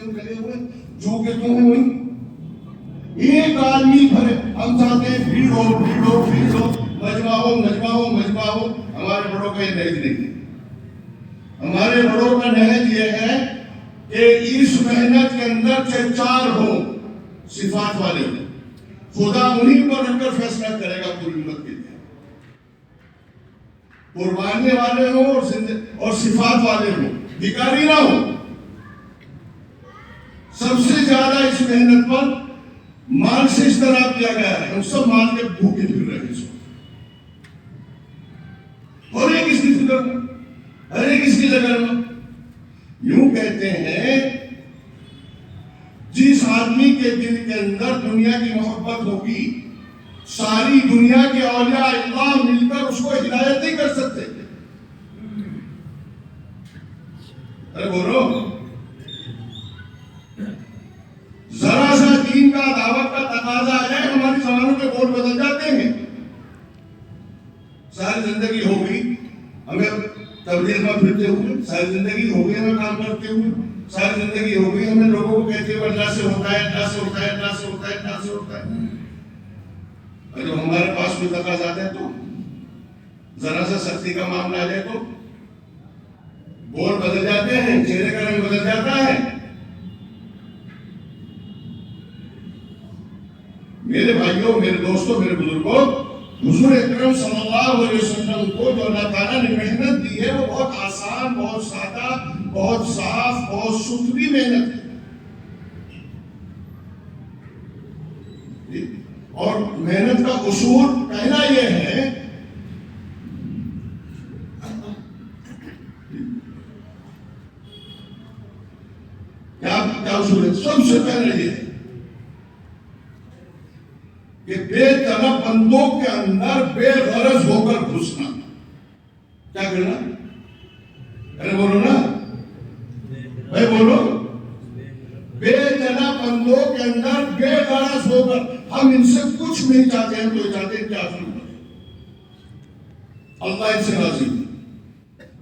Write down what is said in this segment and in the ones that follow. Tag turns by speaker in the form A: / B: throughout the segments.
A: کیوں کھڑے ہوئے؟ جو کہ تم ہیں وہی ایک آدمی بھرے. ہم چاہتے ہیں بھیڑ ہو بھیڑ ہو بھیڑ ہو، مجمع ہو مجمع ہو مجمع ہو. ہمارے بڑوں کا یہ نہج نہیں ہے. ہمارے بڑوں کا نہج یہ ہے کہ اس محنت کے اندر سے چار ہوں صفات والے ہوں. خدا انہیں پر رکھ کر فیصلہ کرے گا پوری امت کے لیے. قربانے والے ہوں اور صفات والے ہوں، بھکاری نہ ہوں. سب سے زیادہ اس محنت پر مال سے اجتناب کیا گیا ہے. ہم سب مال کے بھوکے پھر رہے ہیں اس وقت. اور ایک اس کی فکر میں، ہر ایک اس کی جگہ میں. یوں کہتے ہیں جس آدمی کے دل کے اندر دنیا کی محبت ہوگی، ساری دنیا کے اولیاء اللہ مل کر اس کو ہدایت نہیں کر سکتے. ارے بولو، ذرا سا دین کا دعوت کا تقاضا آ جائے ہماری زبانوں کے بول بدل جاتے ہیں. ساری زندگی ہو گئی ہمیں تبلیغ میں پھرتے ہوئے، ساری زندگی ہو گئی ہمیں کام کرتے ہوئے، ساری زندگی ہو گئی ہمیں لوگوں کو کہتے ہوئے اللہ سے ہوتا ہے اللہ سے ہوتا ہے اللہ سے ہوتا ہے اللہ سے ہوتا ہے. اور جب ہمارے پاس کوئی تقاضا آتا ہے تو ذرا سا سختی کا معاملہ آ جائے تو بول بدل جاتے ہیں، چہرے کا رنگ بدل جاتا ہے. میرے بھائیوں، میرے دوستوں، میرے بزرگوں، حضور اکرم صلی اللہ علیہ وسلم کو جو اللہ تعالیٰ نے محنت دی ہے وہ بہت آسان، بہت سادہ، بہت صاف، بہت ستھری محنت ہے. اور محنت کا اصول پہلا یہ ہے کیا اصول ہے؟ سب سے پہلے یہ ہے کہ بے طلب بندوں کے اندر بے غرض ہو کر گھسنا. کیا کرنا؟ ارے بولو نا بھائی، بولو. بے طلب بندوں کے اندر بے غرض ہو کر، ہم ان سے کچھ نہیں چاہتے ہیں تو چاہتے ہیں کیا اللہ ان سے راضی،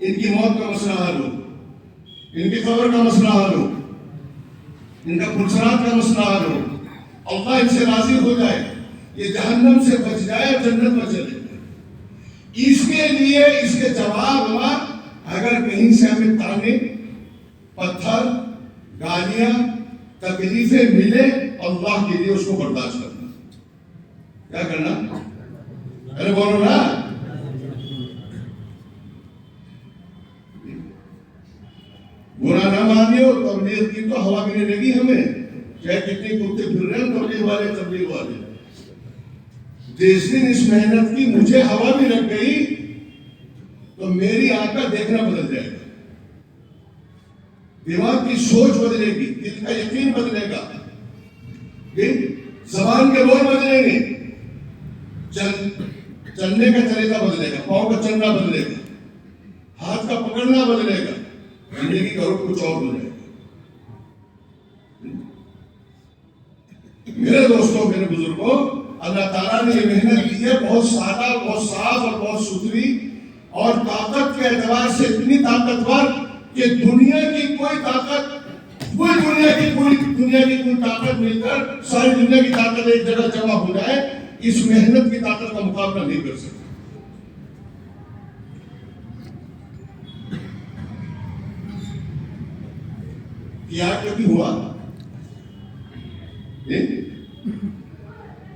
A: ان کی موت کا مسئلہ حل ہو، ان کی قبر کا مسئلہ حل ہو، ان کا پرسرات کا مسئلہ حل ہو، اللہ ان سے راضی ہو جائے، یہ جہنم سے بچ جائے اور جنت میں چلے جائے. اس کے لیے اس کے جواب میں اگر کہیں سے ہمیں تانے، پتھر، گالیاں، تکلیفیں ملے، اللہ کے لیے اس کو برداشت کرنا. کیا کرنا؟ ارے بولو نا. برا نہ مانیو، تبلیغ کی تو ہوا بھی نہیں لگی ہمیں، چاہے کتنے کتے پھر رہے ہیں تبلیغ والے. جس دن اس محنت کی مجھے ہوا بھی لگ گئی تو میری آنکھ کا دیکھنا بدل جائے گا، دماغ کی سوچ بدلے گی، دل کا یقین بدلے گا، زبان کے بول بدلیں گے، چلنے کا طریقہ بدلے گا، پاؤں کا چلنا بدلے گا، ہاتھ کا پکڑنا بدلے گا، زندگی کا رخ کچھ اور ہو جائے گا. میرے دوستوں، میرے بزرگوں، اللہ تعالیٰ نے یہ محنت کی ہے بہت سادہ، بہت صاف اور بہت ستھری، اور طاقت کے اعتبار سے اتنی طاقتور کہ دنیا کی کوئی طاقت، دنیا کی کوئی طاقت مل کر ساری دنیا کی طاقت ایک جگہ جمع ہو جائے، اس محنت کی طاقت کا مقابلہ نہیں کر سکتی. کیا کبھی ہوا؟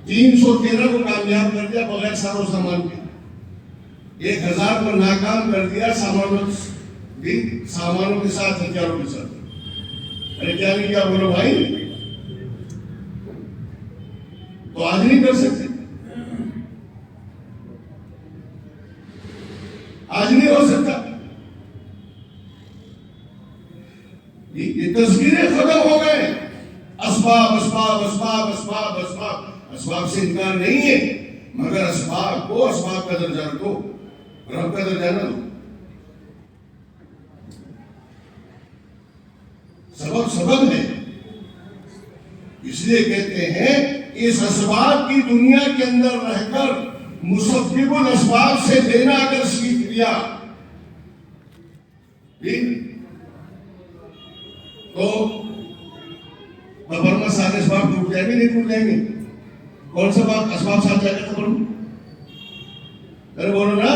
A: 313 کو کامیاب کر دیا بغیر سارو سامان کے، 1000 کو ناکام کر دیا سامانوں کے ساتھ، ہتھیاروں کے ساتھ. ارے کیا نہیں کیا بولو بھائی؟ تو آج نہیں کر سکتے، آج نہیں ہو سکتا. یہ تذکرے ختم ہو گئے. اسباب اسباب اسباب اسباب اسباب اسباب سے انکار نہیں ہے، مگر اسباب کو اسباب کا درجہ دو، رب کا درجہ نہ دو. سبب ہے. اس لیے کہتے ہیں اس اسباب کی دنیا کے اندر رہ کر مسبب الاسباب سے لینا اگر سیکھ لیا تو قبر میں سارے اسباب ٹوٹ جائیں گے نہیں ٹوٹ جائیں گے؟ کون سا اسباب ساتھ جائے گا قبر میں؟ ارے بولو نا،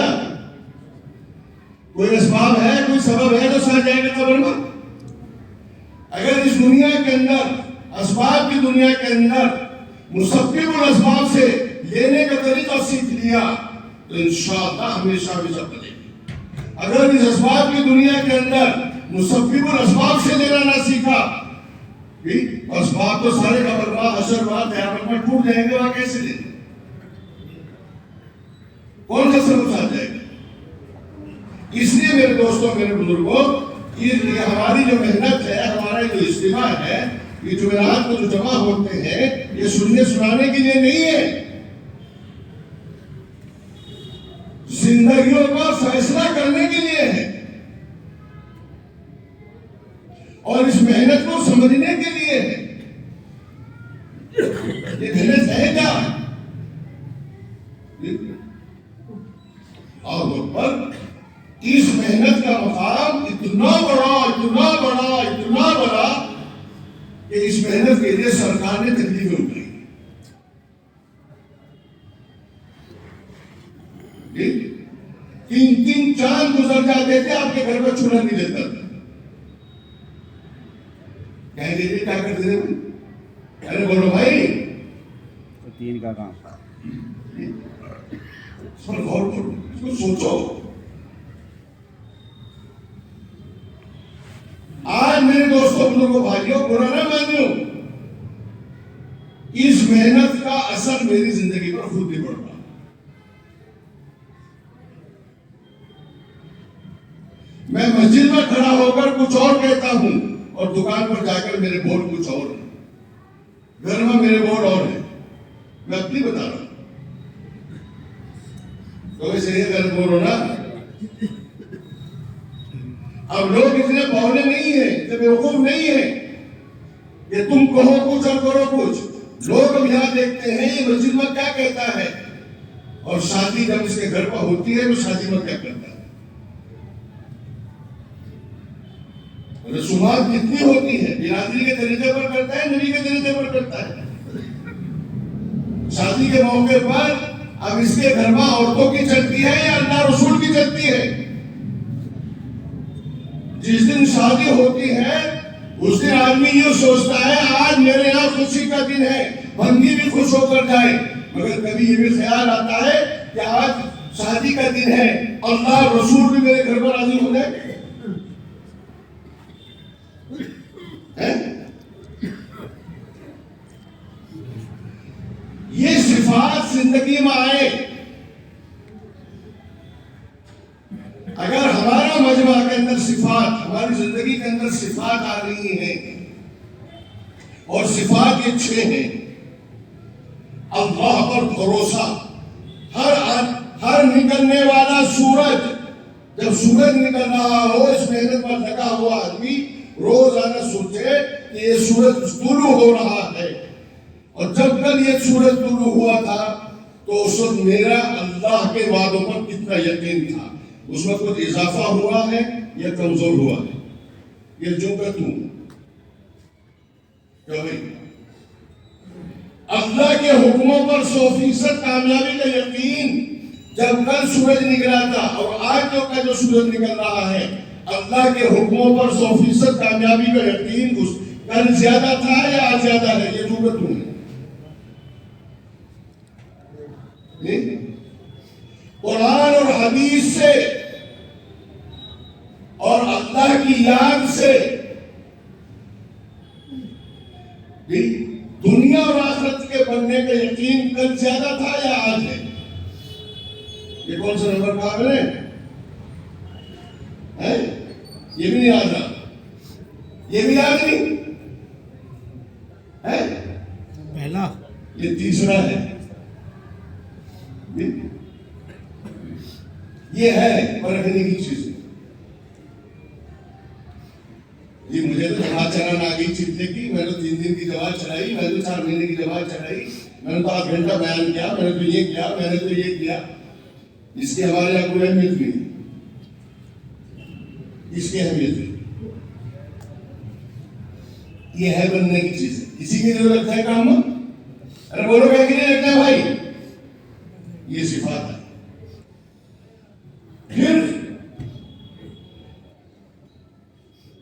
A: کوئی اسباب ہے، کوئی سبب ہے جو ساتھ جائے گا قبر میں؟ اگر اس دنیا کے اندر، اسباب کی دنیا کے اندر مسبب الاسباب سے لینے کا طریقہ سیکھ لیا تو انشاءاللہ ہمیشہ ہمیشہ بنے گی۔ اگر اس اسباب کی دنیا کے اندر مسبب الاسباب سے لینا نہ سیکھا، اسباب تو سارے قبر میں، حشر میں، قیامت میں ٹوٹ جائیں گے، وہاں کیسے لیں گے؟ کون سا سبب ساتھ جائے گا؟ اس لیے میرے دوستوں، میرے بزرگوں، یہ ہماری جو محنت ہے، ہمارا جو اجتماع ہے، یہ جمعرات کو جو جمع ہوتے ہیں، یہ سننے سنانے کے لیے نہیں ہے، زندگیوں کا فیصلہ کرنے کے لیے ہے، اور اس محنت کو سمجھنے کے لیے ہے۔ یہ محنت ہے کیا؟ اور اس محنت کا مقام اتنا بڑا، اتنا بڑا، اتنا بڑا کہ اس محنت کے لیے سرکار نے تکلیفیں اٹھائی۔ تین تین چاند گزر جاتے تھے، آپ کے گھر میں چولہا نہیں دیتا تھا۔ کہہ دیجیے کیا کرتے تھے؟ ارے بولو بھائی،
B: تین کا کام،
A: اس پر غور کرو، اس کو سوچو۔ آج میرے دوستوں، بزرگوں، بھائیوں، برا نہ مانیو، اس محنت کا اثر میری زندگی پر خود بھی پڑتا۔ میں مسجد میں کھڑا ہو کر کچھ اور کہتا ہوں، اور دکان پر جا کر میرے بول کچھ اور ہیں، گھر میں میرے بول اور ہیں، میں اپنی بتا رہا ہوں۔ تو اسے یہ غلط بولو نا۔ اب لوگ اتنے بہولے نہیں ہیں، اتنے بیوقوف نہیں ہیں کہ تم کہو کچھ اور کرو کچھ۔ لوگ اب یہاں دیکھتے ہیں یہ مسجد میں کیا کہتا ہے، اور شادی جب اس کے گھر پر ہوتی ہے تو شادی میں کیا کرتا ہے۔ رسومات کتنی ہوتی ہے، برادری کے طریقے پر کرتا ہے، نبی کے طریقے پر کرتا ہے۔ شادی کے موقع پر اب اس کے گھر میں عورتوں کی چلتی ہے یا اللہ رسول کی چلتی ہے؟ جس دن شادی ہوتی ہے اس دن آدمی یہ سوچتا ہے آج میرے یہاں خوشی کا دن ہے، بندی بھی خوش ہو کر جائے، مگر کبھی یہ بھی خیال آتا ہے کہ آج شادی کا دن ہے، اللہ رسول بھی میرے گھر پر راضی ہو جائے۔ یہ صفات زندگی میں آئے۔ اگر ہمارا مجمع کے اندر صفات، ہماری زندگی کے اندر صفات آ رہی ہیں، اور صفات یہ 6 ہیں: اللہ پر بھروسہ۔ ہر نکلنے والا سورج، جب سورج نکل رہا ہو، اس محنت پر لگا ہوا آدمی روزانہ سوچے کہ یہ سورج طلوع ہو رہا ہے، اور جب کل یہ سورج طلوع ہوا تھا تو اس وقت میرا اللہ کے وعدوں پر کتنا یقین تھا، اس وقت کچھ اضافہ ہوا ہے یا کمزور ہوا ہے؟ یہ جو کہ تم کیا بھائی، اللہ کے حکموں پر 100% کامیابی کا یقین جب کل سورج نکلا تھا، اور آج جو سورج نکل رہا ہے، اللہ کے حکموں پر 100% کامیابی کا یقین اس کل زیادہ تھا یا آج زیادہ ہے؟ یہ جو کہ تم ہے۔ قرآن اور حدیث سے اور اللہ کی یاد سے دنیا اور آخرت کے بننے کا یقین کل زیادہ تھا یا آج ہے؟ یہ کون سا نمبر کہا میں نے؟ یہ بھی نہیں آ رہا، یہ بھی یاد نہیں ہے،
B: پہلا
A: یہ تیسرا ہے۔ یہ ہے پرکھنے کی چیز۔ جی مجھے تو جماعت چلانا آ گئی چلنے کی، میں نے 3 دن کی جماعت چلائی، میں نے 4 مہینے کی جماعت چلائی، میں نے تو 8 گھنٹہ بیان کیا، میں نے تو یہ کیا، میں نے تو یہ کیا، اس کی ہمارے یہاں کوئی اہمیت نہیں، اس کی اہمیت نہیں۔ یہ ہے بننے کی چیز ہے. اسی کے لیے لگتا ہے کام. ارے بولو کیا کے لیے لگتا ہے بھائی؟ یہ صفات ہے. پھر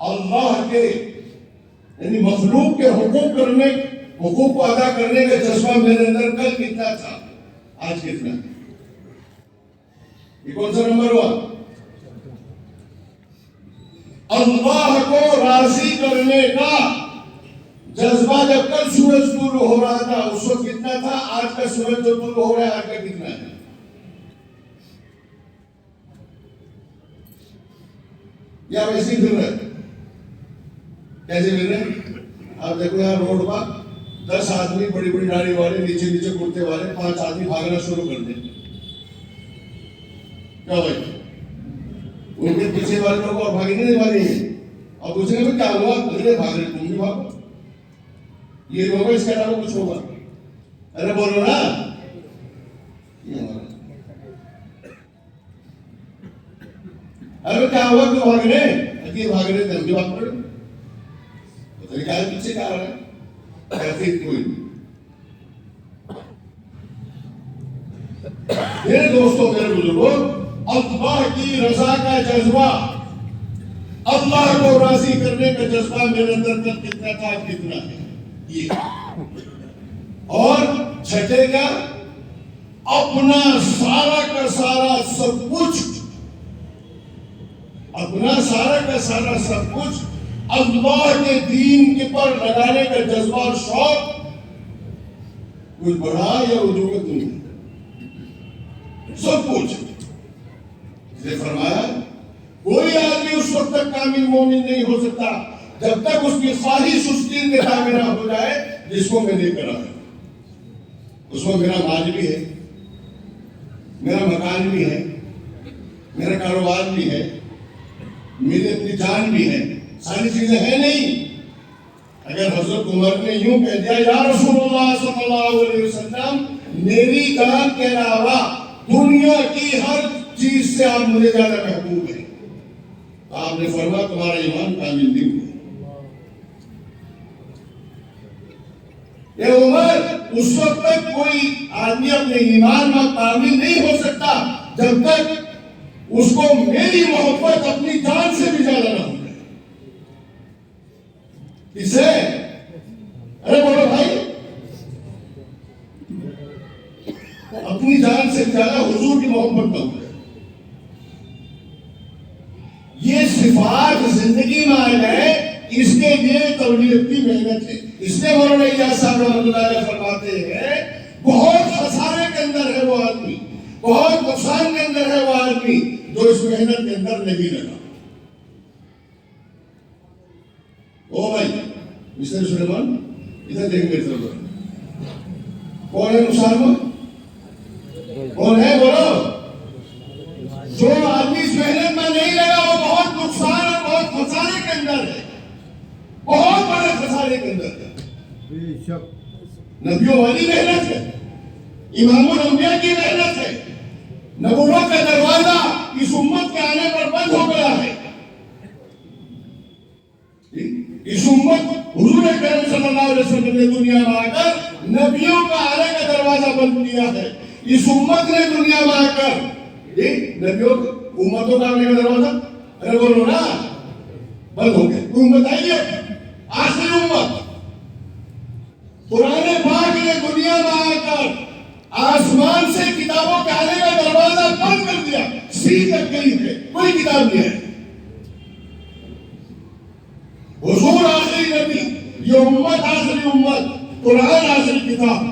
A: اللہ کے یعنی مخلوق کے حقوق کو ادا کرنے کا جذبہ میرے اندر کل کتنا تھا، آج کتنا؟ یہ کون سا نمبر ہوا؟ اللہ کو راضی کرنے کا جذبہ جب کل سورج طلوع ہو رہا تھا اس وقت کتنا تھا؟ آج کا سورج جو طلوع ہو رہا ہے آج کا کتنا ہے؟ یا ویسے ہی پھر رہے؟ کیسے پھر رہے؟ آپ دیکھو یہاں روڈ پر 10 آدمی بڑی بڑی داڑھی والے نیچے نیچے کرتے والے 5 آدمی بھاگنا شروع کر دیں. کیا بھائی؟ ان کے پیچھے والے لوگ اور بھاگیں نہیں بھاگیں گے. اور پوچھیں گے کیا ہوا؟ ارے بھاگ رہے تم بھی بھاگو. یہ ہوگا اس کے علاوہ کچھ ہوگا؟ ارے بولو نا. ارے کیا ہوا کیوں بھاگ رہے؟ ارے بھاگ رہے تم بھی بھاگ پڑے. پتہ نہیں کیا پیچھے کیا رہا ہے. ایسے کوئی میرے دوستوں میرے بزرگوں، اللہ کی رضا کا جذبہ، اللہ کو راضی کرنے کا جذبہ میرے اندر تک کتنا تھا کتنا ہے یہ. اور چھٹے کا اپنا سارا کا سارا سب کچھ، اپنا سارا کا سارا سب کچھ اللہ کے دین کے پر لگانے کا جذبہ اور شوق کچھ بڑھا یا وجود نہیں سب کچھ. اسے فرمایا کوئی آدمی اس وقت تک کامل مومن نہیں ہو سکتا جب تک اس کی خواہش اس دین کے تابع نہ ہو جائے جس کو میں لے کر آیا. اس میں میرا مال بھی ہے، میرا مکان بھی ہے، میرا کاروبار بھی ہے، میری اپنی جان بھی ہے، ساری چیزیں ہیں نہیں. اگر حضرت عمر نے یوں کہہ دیا یا رسول اللہ صلی اللہ علیہ وسلم میری جان کے علاوہ دنیا کی ہر چیز سے آپ مجھے زیادہ محبوب ہیں، آپ نے فرمایا تمہارا ایمان کامل نہیں ہوا. اے عمر، اس وقت تک کوئی آدمی اپنے ایمان میں کامل نہیں ہو سکتا جب تک اس کو میری محبت اپنی جان سے بھی زیادہ نہ ہو جائے. اسے ارے بولو بھائی، اپنی جان سے زیادہ حضور کی محبت نہ ہو جائے. یہ صفات زندگی میں آ جائے اس کے لیے تبلیغ کی محنت ہے. اس لیے مولانا الیاس صاحب رحمۃ اللہ علیہ فرماتے ہیں بہت خسارے کے اندر ہے وہ آدمی، بہت نقصان کے اندر ہے وہ آدمی جو اس محنت کے اندر نہیں لگا. او بھائی مسٹر سلیمان ادھر دیکھ میری طرف. کون ہے نقصان میں؟ کون ہے بولو؟ جو آدمی اس محنت میں نہیں لگا وہ بہت نقصان اور بہت خسارے کے اندر ہے، بہت بڑے خسارے کے اندر ہے. نبیوں والی محنت ہے، امام الانبیاء کی محنت ہے. نبوت کا دروازہ اس امت کے آنے پر بند ہو گیا ہے. اس امت حضور اکرم صلی اللہ علیہ وسلم نے دنیا میں آ کر نبیوں کا آنے کا دروازہ بند کیا ہے. اس امت نے دنیا میں آ کر نبیوں امتوں کا آنے کا دروازہ ارے بولو نا بند ہو گیا. کوئی امت آئی ہے آخری امت. قرآن پاک نے دنیا میں آ کر آسمان سے کتابوں کے آنے کا دروازہ بند کر دیا. سیدھ تک گئی ہے، کوئی کتاب نہیں ہے. حضور آخری نبی، یہ امت آخری امت، قرآن آخری کتاب.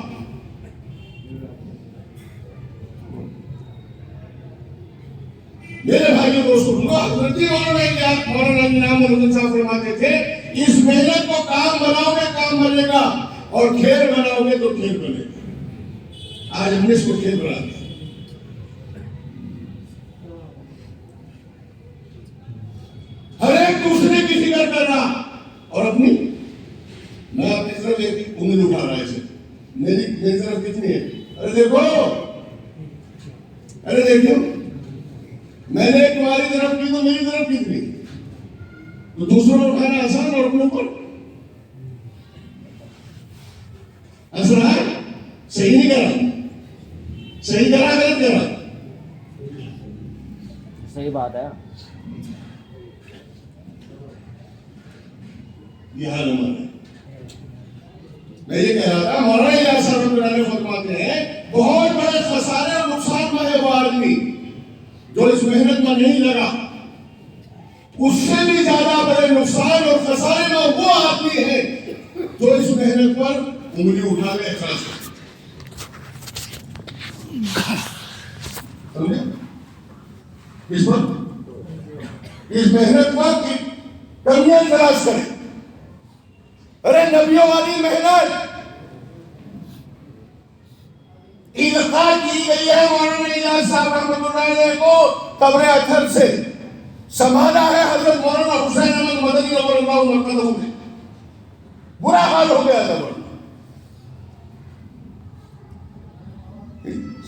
A: میرے بھائیوں دوستوں، حضرت مولانا انعام الحسن صاحب فرماتے تھے اس محنت کو کام بناؤ گے کام بنے گا، اور کھیل بناؤ گے تو کھیل بنے گا. آج ہم نے اس کو کھیل بنا دیا. ہر ایک دوسرے کی فکر کر رہا اور اپنی میں اپنی طرف ایک انگلی اٹھا رہا ہے اسے میری طرف کتنی ہے. ارے دیکھو، ارے دیکھو، میں نے تمہاری طرف کی تو میری طرف کتنی. تو دوسروں کو اٹھانا آسان اور اپنے اوپر ہنس رہا ہے، صحیح نہیں کرا، صحیح کرا غلط کرا؟
B: صحیح بات ہے.
A: یہ حال ہمارا ہے. میں یہ کہہ رہا تھا مولانا الیاس صاحب رحمۃ اللہ علیہ فرماتے ہیں بہت بڑے خسارے اور نقصان میں ہے وہ آدمی جو اس محنت میں نہیں لگا. اس سے بھی زیادہ بڑے نقصان اور خسارے میں وہ آدمی ہے جو اس محنت پر انگلی اٹھا کے اعتراض کرے. سمجھے؟ اس پر اس محنت پر کمیاں تلاش کرے. ارے نبیوں والی محنت القاء کی گئی ہے مولانا الیاس صاحب رحمۃ اللہ علیہ کو قبر اطہر سے سنبھالا ہے حضرت مولانا حسین احمد مدنی رضی اللہ عنہ نے. برا حال ہو گیا تھا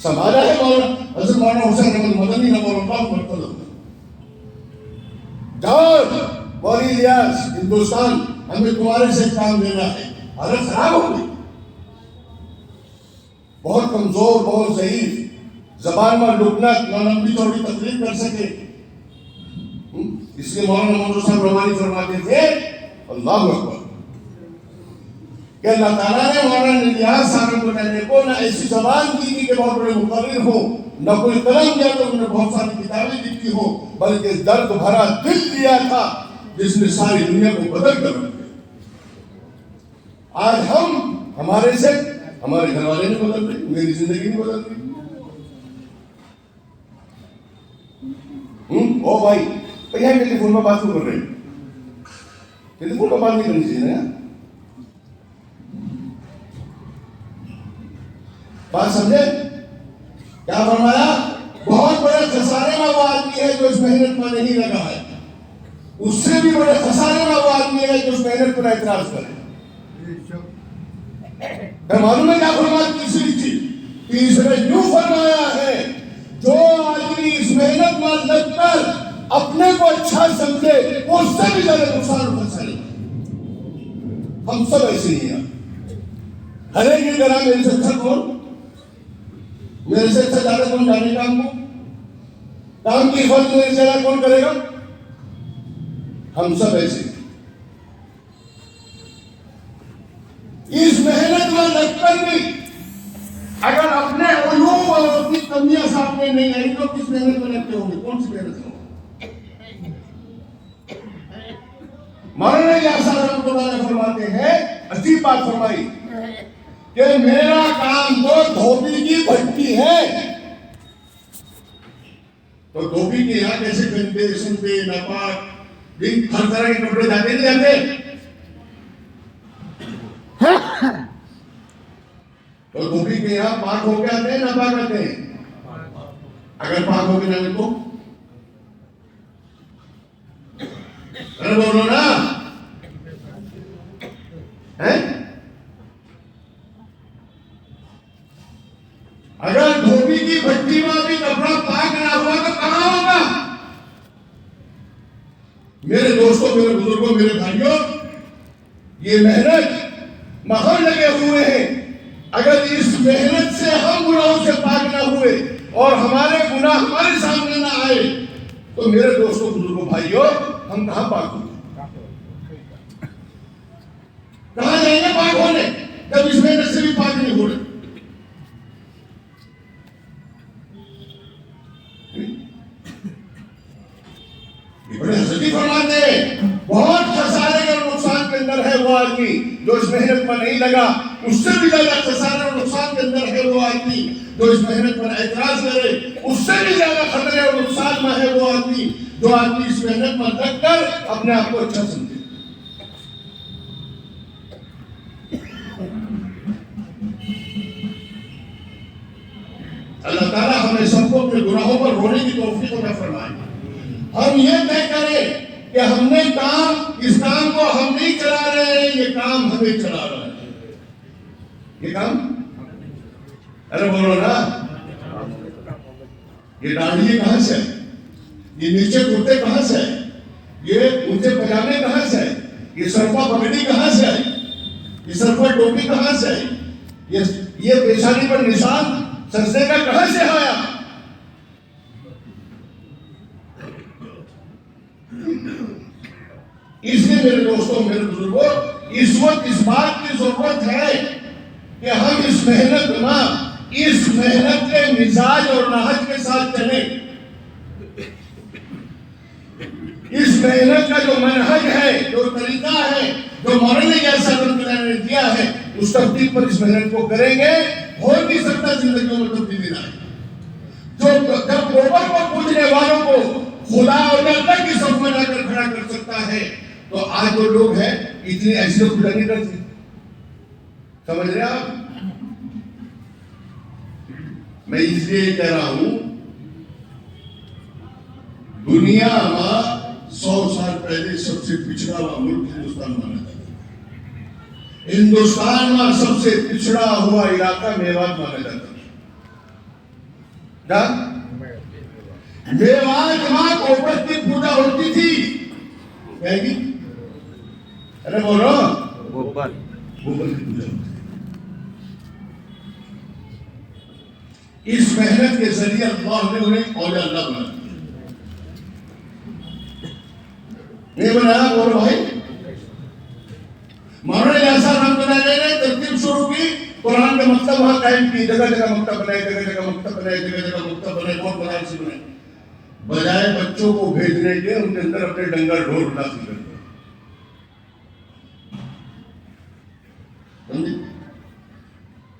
A: سنبھالا ہے حضرت مولانا حسین احمد مدنی رضی اللہ عنہ. جاؤ مولوی الیاس ہندوستان ہمیں تمہارے سے کام لینا ہے. حالت خراب ہو گئی، بہت کمزور، بہت ضعیف، زبان میں لکنت، نہ لمبی چوڑی تقریر کر سکے. اس لیے مولانا محمد صاحب روحانی فرماتے تھے اللہ اکبر کہ اللہ تعالیٰ نے مولانا الیاس صاحب کو نہ ایسی زبان دی تھی کہ بہت بڑے مقرر ہو، نہ کوئی قلم دیا تو انہوں نے بہت ساری کتابیں لکھی ہو، بلکہ درد بھرا دل دیا تھا جس نے ساری دنیا کو بدل کر رکھ دیا. آج ہم ہمارے سے ہمارے گھر والے نہیں بدل رہے، میری زندگی نہیں بدل رہی. او بھائی یہاں ٹیلی فون میں بات کیوں کر رہے ہیں؟ ٹیلی فون میں بات نہیں کرنی چاہیے نا. بات سمجھے کیا فرمایا؟ بہت بڑے خسارے میں وہ آدمی ہے جو اس محنت میں نہیں لگا ہے. اس سے بھی بڑے خسارے میں وہ آدمی ہے جو اس محنت پر اعتراض کرے. معلوم ہے کیا فرمایا؟ تیسری چیز تیسرے یوں فرمایا ہے جو آدمی اس محنت میں لگ کر اپنے کو اچھا سمجھے وہ اس سے بھی زیادہ نقصان اٹھا سکے. ہم سب ایسے ہی ہیں. ہر ایک یہ کرا میرے سے اچھا کون، میرے سے اچھا زیادہ کون جانے کام کو، کام کی حفاظت میرے سے زیادہ کون کرے گا. ہم سب ایسے ہیں. اس محنت میں لگ کر بھی اگر اپنے علوم اور اپنی کمیاں سامنے نہیں آئی تو کس محنت میں لگتے ہوں گے؟ کون سی محنت ہوں؟ مولانا الیاس صاحب رحمۃ اللہ علیہ فرماتے ہیں عجیب بات فرمائی کہ میرا کام تو دھوبی کی بھٹی ہے. تو دھوبی کے یہاں کیسے گندے سنتے ناپاک ہر طرح کے کپڑے جاتے نہیں جاتے؟ تو دھوبی کے یہاں پاک ہو کے آتے ہیں نہ پاک آتے ہیں؟ اگر پاک ہو کے نہ لکھو ارے بولو نا. اگر دھوبی کی بھٹی میں بھی کپڑا پاک نہ ہوا تو کہاں ہوگا؟ میرے دوستوں، میرے بزرگوں، میرے بھائیوں، یہ محنت مہر لگے ہوئے ہیں. اگر اس محنت سے ہم گناہوں سے پاک نہ ہوئے اور ہمارے گناہ ہمارے سامنے نہ آئے تو میرے دوستوں، بزرگوں، بھائیوں، ہم کہاں پاک ہوں گے؟ کہاں جائیں گے پاک ہونے جب اس محنت سے بھی پاک نہیں ہو رہے؟ بڑے حضرتی فرماتے ہیں بہت خسارے اور نقصان کے اندر ہے وہ آدمی جو اس محنت پر نہیں لگا. اس سے بھی زیادہ خسارے اور نقصان کے اندر ہے وہ آدمی جو اس محنت پر اعتراض کرے. اس سے بھی زیادہ خطرے اور نقصان میں ہے وہ آدمی جو آدمی اس محنت پر لگ کر اپنے آپ کو اچھا سمجھے. اللہ تعالیٰ ہمیں سب کو اپنے گناہوں پر رونے کی توفیق عطا فرمائے. ہم یہ طے کریں کہ ہم نے اس کام کو ہم نہیں چلا رہے ہیں، یہ کام ہمیں چلا رہا ہے. یہ کام ارے بولو نا. یہ داڑھی کہاں سے ہے؟ یہ نیچے کرتے کہاں سے ہے؟ یہ اونچے پجامے کہاں سے ہے؟ یہ سر پر پگڑی کہاں سے ہے؟ یہ سر پر ٹوپی کہاں سے ہے؟ یہ پیشانی پر نشان سجدے کا کہاں سے آیا؟ اس لیے میرے دوستوں، میرے بزرگوں، اس وقت اس بات کی ضرورت ہے کہ ہم اس محنت کے مزاج اور نہج کے ساتھ چلیں۔ اس محنت کا جو منہج ہے، جو طریقہ ہے، جو مولانا جیسا نے دیا ہے، اس ترتیب پر اس محنت کو کریں گے، ہو نہیں سکتا زندگیوں میں تبدیلی نہ آئے۔ جب گوبر کو پوجنے والوں کو خدا اور اللہ کی صف میں لا کر کھڑا کر سکتا ہے، تو آج جو لوگ ہیں اتنی ایسی خدا نہیں کرتے۔ سمجھ رہے آپ؟ میں اس لیے کہہ رہا ہوں، دنیا میں 100 سال پہلے سب سے پچھڑا ہوا ملک ہندوستان مانا جاتا ہے۔ ہندوستان میں سب سے پچھڑا ہوا علاقہ میوات مانا جاتا ہے۔ کیا؟ میوات میں گوبر کی پوجا ہوتی تھی۔ کیا ہے؟ ارے بولو،
B: گوبر
A: کی پوجا ہوتی ہے۔ اس محنت کے ذریعے اللہ نے انہیں اولیاء اللہ بنا دیا۔ نہیں بنایا؟ بولو بھائی۔ مولانا جیسا رحمۃ اللہ علیہ نے ترتیب شروع کی، قرآن کے مکتب وہاں قائم کی، جگہ جگہ مکتب بنائے، جگہ جگہ مکتب بنائے، جگہ جگہ مکتب بنائے، بہت بڑا سی بنائے۔ بجائے بچوں کو بھیجنے کے، ان کے اندر اپنے ڈنگر ڈھول داخل کر دیا۔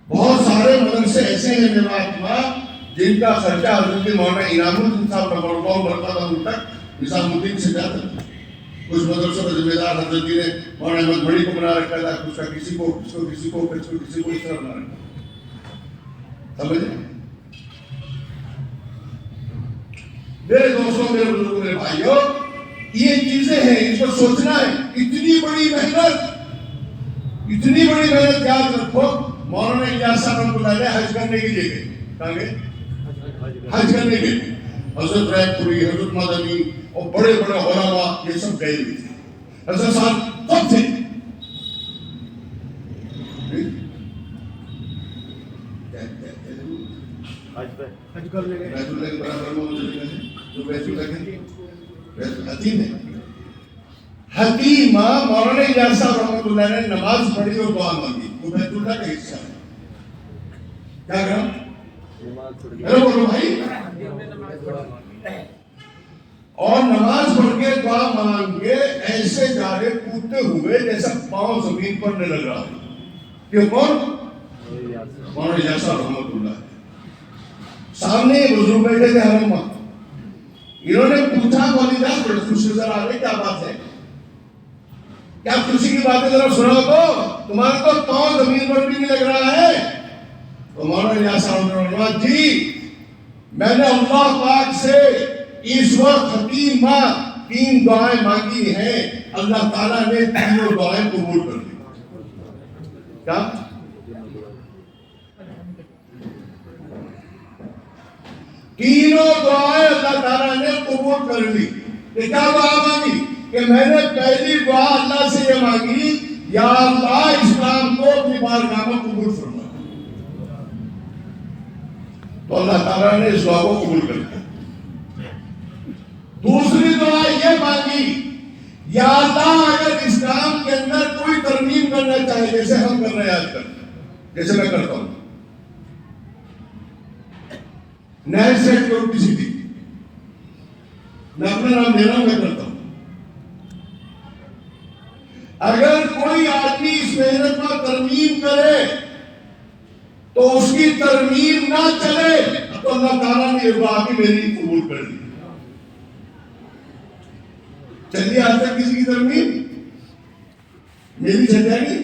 A: بہت سارے مدرسے ایسے ہیں میوات میں جن کا خرچہ حضرت مولانا انعام الدین صاحب کا بڑا مرتبہ ان تک نظام الدین سے جاتا تھا۔ کچھ مدرسوں کا ذمہ دار حضرت جی نے مولانا احمد بڑی کو بنا رکھا تھا، کچھ کا کسی کو اس طرح بنا رکھا۔ سمجھے؟ میرے دوستوں، میرے بزرگوں، میرے بھائیوں، یہ چیزیں ہیں، اس پر سوچنا ہے۔ اتنی بڑی محنت یاد رکھو۔ مولانا الیاس صاحب رحمۃ اللہ علیہ حج کرنے کے لیے گئے۔ کہاں گئے؟ حج کرنے کے لیے۔ حضرت رائے پوری، حضرت مدنی اور بڑے بڑے علماء یہ سب گئے ہوئے تھے۔ حضرت صاحب کب تھے؟
B: حج کر لے گئے۔
A: بیت اللہ کے برابر میں چلے گئے، جو بیت اللہ کے بیت الحتیم ہے۔ حتیم مولانا الیاس صاحب رحمۃ اللہ نے نماز پڑھی اور دعا مانگی، وہ بیت اللہ کا حصہ ہے۔ کیا کہا؟ میرے بولو بھائی۔ اور نماز پڑھ کے دعا مانگ کے ایسے جا رہے کودتے ہوئے جیسا پاؤں زمین پر نہ لگ رہا۔ کہ کون؟ مولانا الیاس صاحب رحمۃ اللہ۔ سامنے بزرگ بیٹھے تھے حرم میں، انہوں نے پوچھا مولانا جان بڑے خوش نظر آ رہے، کیا بات ہے؟ کیا خوشی کی باتیں ذرا سناؤ تو، تمہارا تو پاؤں زمین پر بھی نہیں لگ رہا ہے۔ تو مولانا الیاس صاحب نے کہا، جی میں نے اللہ پاک سے اس وقت حتیم ماں 3 دعائیں مانگی ہیں، اللہ تعالیٰ نے تینوں دعائیں قبول کر لی۔ کیا؟ تینوں دعائیں اللہ تعالیٰ نے قبول کر لی۔ کہ کیا دعا مانگی؟ کہ میں نے پہلی دعا اللہ سے یہ مانگی، یا اللہ اسلام کو اپنی بارگاہ میں قبول فرما۔ تو اللہ تعالیٰ نے اس دعا کو قبول کر لیا۔ دوسری دعا یہ مانگی، یا اللہ اگر اسلام کے اندر کوئی ترمیم کرنا چاہے، جیسے ہم کر رہے ہیں آج کل، جیسے میں کرتا ہوں، نئے سیٹ کو کسی بھی، میں اپنا نام دے رہا ہوں، میں کرتا ہوں۔ اگر کوئی آدمی اس محنت میں ترمیم کرے تو اس کی ترمیم نہ چلے، تو اللہ تعالیٰ نے یہ دعا بھی میری قبول کر دی۔ چلیے آج تک کسی کی ترمیم میری چل جائے گی،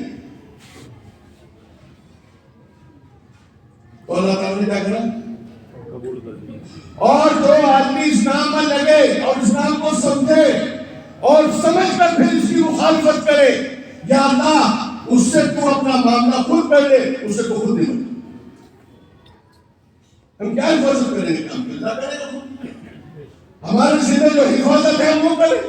A: تو اللہ تعالیٰ نے کیا کرا؟ قبول کر دیا۔ اور جو آدمی اسلام میں لگے اور اسلام کو سمجھے اور سمجھ کر پھر اس کی مخالفت کرے، یا اللہ اس سے تو اپنا معاملہ خود کر لے، اس سے تو خود نہیں بنے۔ ہم کیا حفاظت کریں گے؟ کام اللہ کرے گا خود۔ ہمارے ذمہ جو حفاظت ہے وہ کرے،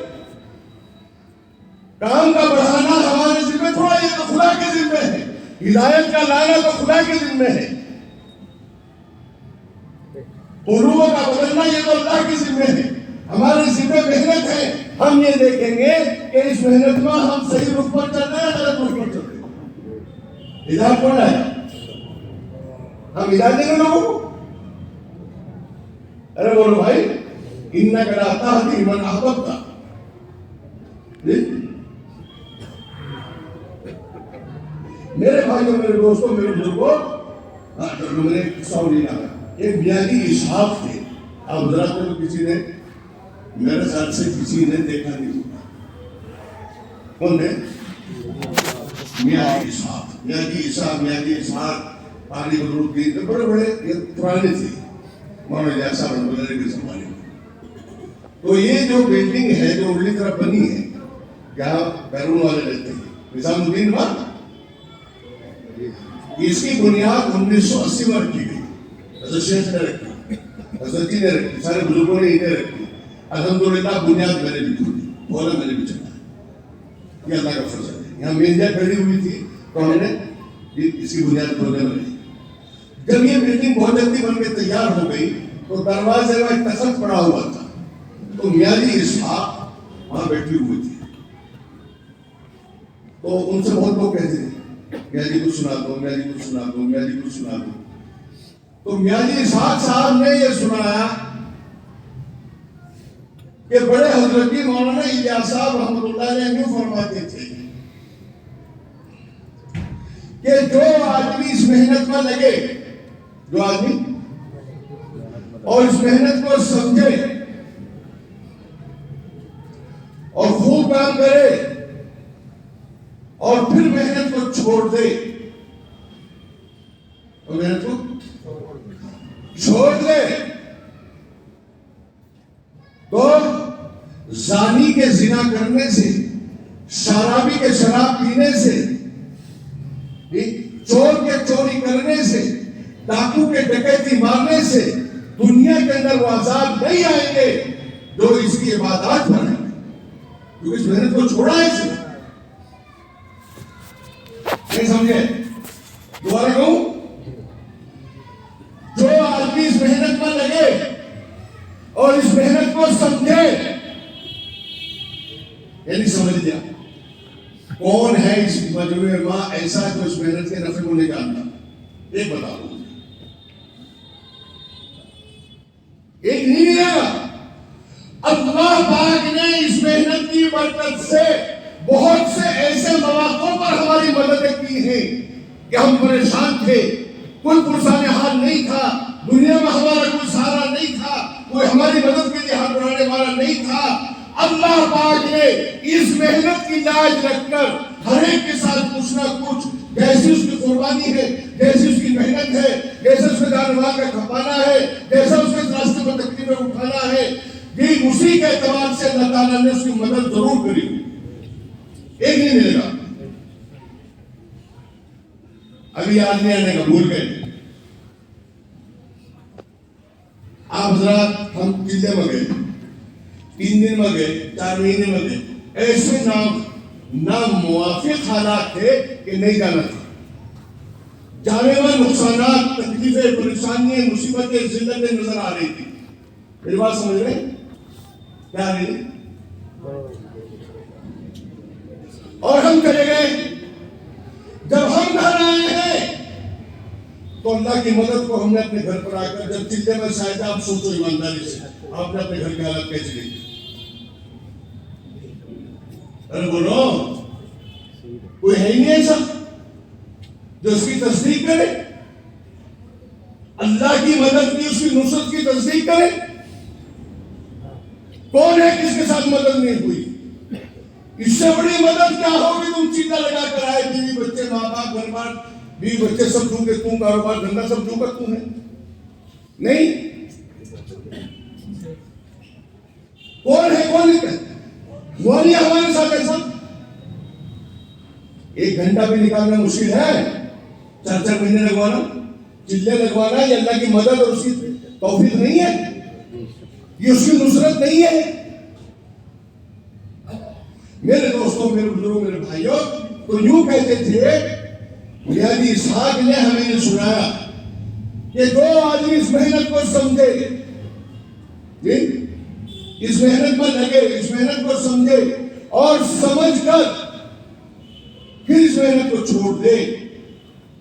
A: کام کا بڑھانا ہمارے ذمہ تھوڑا، یہ تو خدا کے ذمہ ہے۔ ہدایت کا لانا تو خدا کے ذمہ ہے، قلوبوں کا بدلنا یہ تو اللہ کے ذمہ ہے، ہمارے ذمہ محنت ہے۔ ہم یہ دیکھیں گے کہ اس محنت میں ہم صحیح رخ پر چل رہے ہیں یا غلط رخ پر چل رہے ہیں۔ ہدایت کون آئے؟ ہم ہدایت دیں گے لوگوں کو؟ ارے بولو بھائی، انک لا تہدی من احببت۔ میرے بھائیوں، میرے دوستوں، میرے بزرگوں، میں نے ایک قصہ نہیں کہا، ایک میاں جی اسحاق تھے۔ اب ذرا تو کسی نے، میرے خیال سے کسی نے دیکھا نہیں ہوگا، کون ہے؟ میاں جی اسحاق، میاں جی اسحاق پانی بزرگ تھی، بڑے بڑے پرانے تھے، مولانا الیاس صاحب رحمۃ اللہ علیہ کے زمانے میں۔ تو یہ جو بلڈنگ ہے جو اگلی طرف بنی ہے، یہاں بیرون والے رہتے ہیں، نظام الدین بات، اس کی بنیاد 1980 میں رکھی گئی، حضرت شیخ نے رکھی، حضرت جی نے رکھی، سارے بزرگوں نے انہیں رکھی۔ الحمدللہ بنیاد میں نے بھی کھولی، بولا میں نے بھی چلا، یہ اللہ کا فضل ہے۔ یہاں مینجا کھڑی ہوئی تھی تو ہم نے اس کی بنیاد کھولنے میں رہی۔ جب یہ بلڈنگ بہت جلدی بن کے تیار ہو گئی تو دروازے میں ایک تخت پڑا ہوا تھا، تو میاں جی اسحاق وہاں بیٹھی ہوئی تھی، تو ان سے بہت لوگ کہتے تھے میاں جی کو سنا دو، میاں جی کو سنا دو، میاں جی کو سنا دو۔ تو میاں جی اسحاق صاحب نے یہ سنایا کہ بڑے حضرت جی مولانا الیاس صاحب رحمۃ اللہ علیہ یوں فرماتے تھے کہ جو آدمی اس محنت میں لگے، جو آدمی اور اس محنت کو سمجھے اور خوب کام کرے اور پھر محنت کو چھوڑ دے، اور محنت کو چھوڑ دے تو زانی کے زنا کرنے سے، شرابی کے شراب پینے سے، چور کے چوری کرنے سے، ڈاکو کے ڈکیتی مارنے سے دنیا کے اندر وہ عذاب نہیں آئیں گے جو اس کی عبادات پر ہیں، کیونکہ اس محنت کو چھوڑا ہے اس نے۔ نہیں سمجھے؟ دوبارہ کہوں، جو آدمی اس محنت میں لگے اور اس محنت کو سمجھے، یعنی سمجھ لیا کون ہے اس مجموعے میں ایسا جو اس محنت کے نفع کو نہیں جانتا؟ ایک بتا دوں، ایک نہیں ملے گا۔ اللہ پاک نے اس محنت کی برکت سے بہت سے ایسے مواقع پر ہماری مدد کی ہیں کہ ہم پریشان تھے، کوئی پرسان حال نہیں تھا، دنیا میں ہمارا کوئی سہارا نہیں تھا، کوئی ہماری مدد کے لیے ہاتھ بڑھانے والا نہیں تھا۔ اللہ پاک نے اس محنت کی لاج رکھ کر ہر ایک کے ساتھ کچھ نہ کچھ، جیسی اس کی قربانی ہے، جیسی اس کی محنت ہے، جیسے اس کے جان مال کا کھپانا ہے، جیسا اس کے راستے پر تکلیفیں اٹھانا ہے، یہ اسی کے اعتبار سے اللہ تعالیٰ نے اس کی مدد ضرور کری۔ ایک نہیں ملے گا۔ ابھی یاد نہیں آنے کا، بھول گئے آپ حضرات۔ ہم چلے میں گئے، 3 دن میں گئے، 4 مہینے میں گئے، ایسے ناموافق حالات تھے کہ نہیں جانا تھا۔ جانے میں نقصانات، تکلیفیں، پریشانیاں، مصیبتیں، ذلتیں نظر آ رہی تھی۔ میری بات سمجھ رہے ہیں کیا آ رہی ہے؟ اور ہم چلے گئے۔ جب ہم گھر آئے ہیں تو اللہ کی مدد کو ہم نے اپنے گھر پر آ کر، جب چلے میں شاید آپ سوچو ایمانداری سے، آپ نے اپنے گھر کے حالات کیسے دیکھے؟ ارے بولو، کوئی ہے ہی نہیں ایسا جو اس کی تصدیق کرے، اللہ کی مدد کی، اس کی نصرت کی تصدیق کرے؟ کون ہے کس کے ساتھ مدد نہیں ہوئی؟ اس سے بڑی مدد کیا ہوگی؟ تم چیتا لگا کر آئے، بیوی بچے، ماں باپ، گھر بار، بیوی بچے سب چونکہ تم، کاروبار دھندا سب چونکہ تم ہے، نہیں؟ کون ہے؟ کون ہے؟ ہوا نہیں ہمارے ساتھ ایسا؟ 1 گھنٹہ بھی نکالنا مشکل ہے، 4 مہینے لگوانا، چلے لگوانا، یہ اللہ کی مدد اور اس کی توفیق نہیں ہے، یہ اس کی نصرت نہیں ہے۔ میرے دوستوں، میرے بزرگوں، میرے بھائیوں، تو یوں کہتے تھے بنیادی اسحاق نے ہمیں سنایا کہ دو آدمی اس محنت کو سمجھے، اس محنت میں لگے، اس محنت کو سمجھے اور سمجھ کر پھر اس محنت کو چھوڑ دے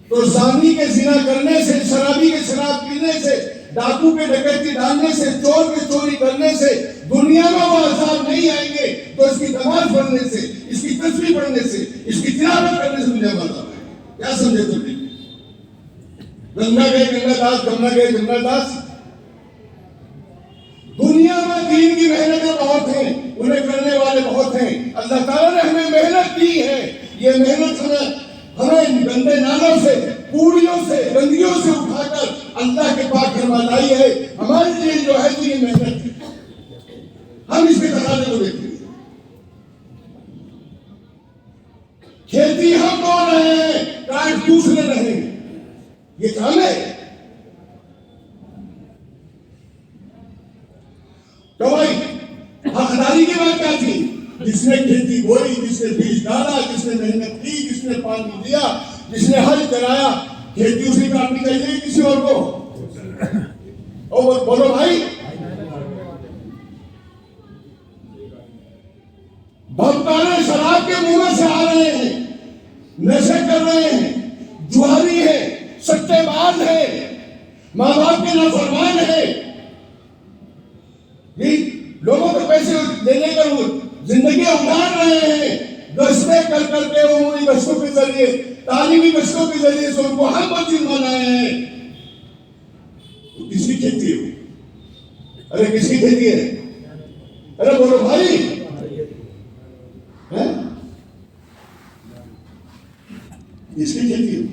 A: تو زانی کے زنا کرنے سے، شرابی کے شراب پینے سے، ڈاکو کے ڈکیتی ڈالنے سے، چور کے چوری کرنے سے دنیا میں وہ عذاب نہیں آئیں گے، تو اس کی نماز پڑھنے سے، اس کی تسبیح پڑھنے سے، اس کی تلاوت کرنے سے دنیا میں عذاب آئیں گے۔ کیا سمجھے تم نے؟ گنگا گئے گنگا داس، جمنا گئے جمنا داس۔ دنیا میں دین کی محنتیں بہت ہیں، انہیں کرنے والے بہت ہیں۔ اللہ تعالیٰ نے ہمیں محنت دی ہے، یہ محنت ہمیں گندے نالوں سے، کوڑیوں سے، گندگیوں سے اٹھا کر اللہ کے پاک گھر میں لائی ہے۔ ہمارے لیے جو ہے تو یہ محنت ہے، ہم اس کے تقاضے کو دیکھیں گے۔ کھیتی ہم بو رہے ہیں، کاٹ دوسرے رہیں گے، یہ کام ہے۔ تو بھائی حقداری کی بات کیا تھی؟ جس نے کھیتی بوئی، جس نے بیج ڈالا، جس نے محنت کی، جس نے پانی دیا، جس نے حل کرایا، کھیتی اسی کاٹنی چاہیے کسی اور کو؟ اور بولو بھائی، بھمکانے شراب کے منہ سے آ رہے ہیں، نشے کر رہے ہیں، جوہری ہے، سٹے باز ہے، ماں باپ کے نافرمان ہے، لوگوں کو پیسے لے لے کر زندگی اڑا رہے ہیں، گشتیں کر کر کے عمومی گشتوں کے ذریعے، تعلیمی گشتوں کے ذریعے سے ان کو ہم مسجد بنائے ہیں۔ کس کی کھیتی ہے؟ ارے کس کی کھیتی ہے؟ ارے بولو بھائی، کس کی کھیتی ہے؟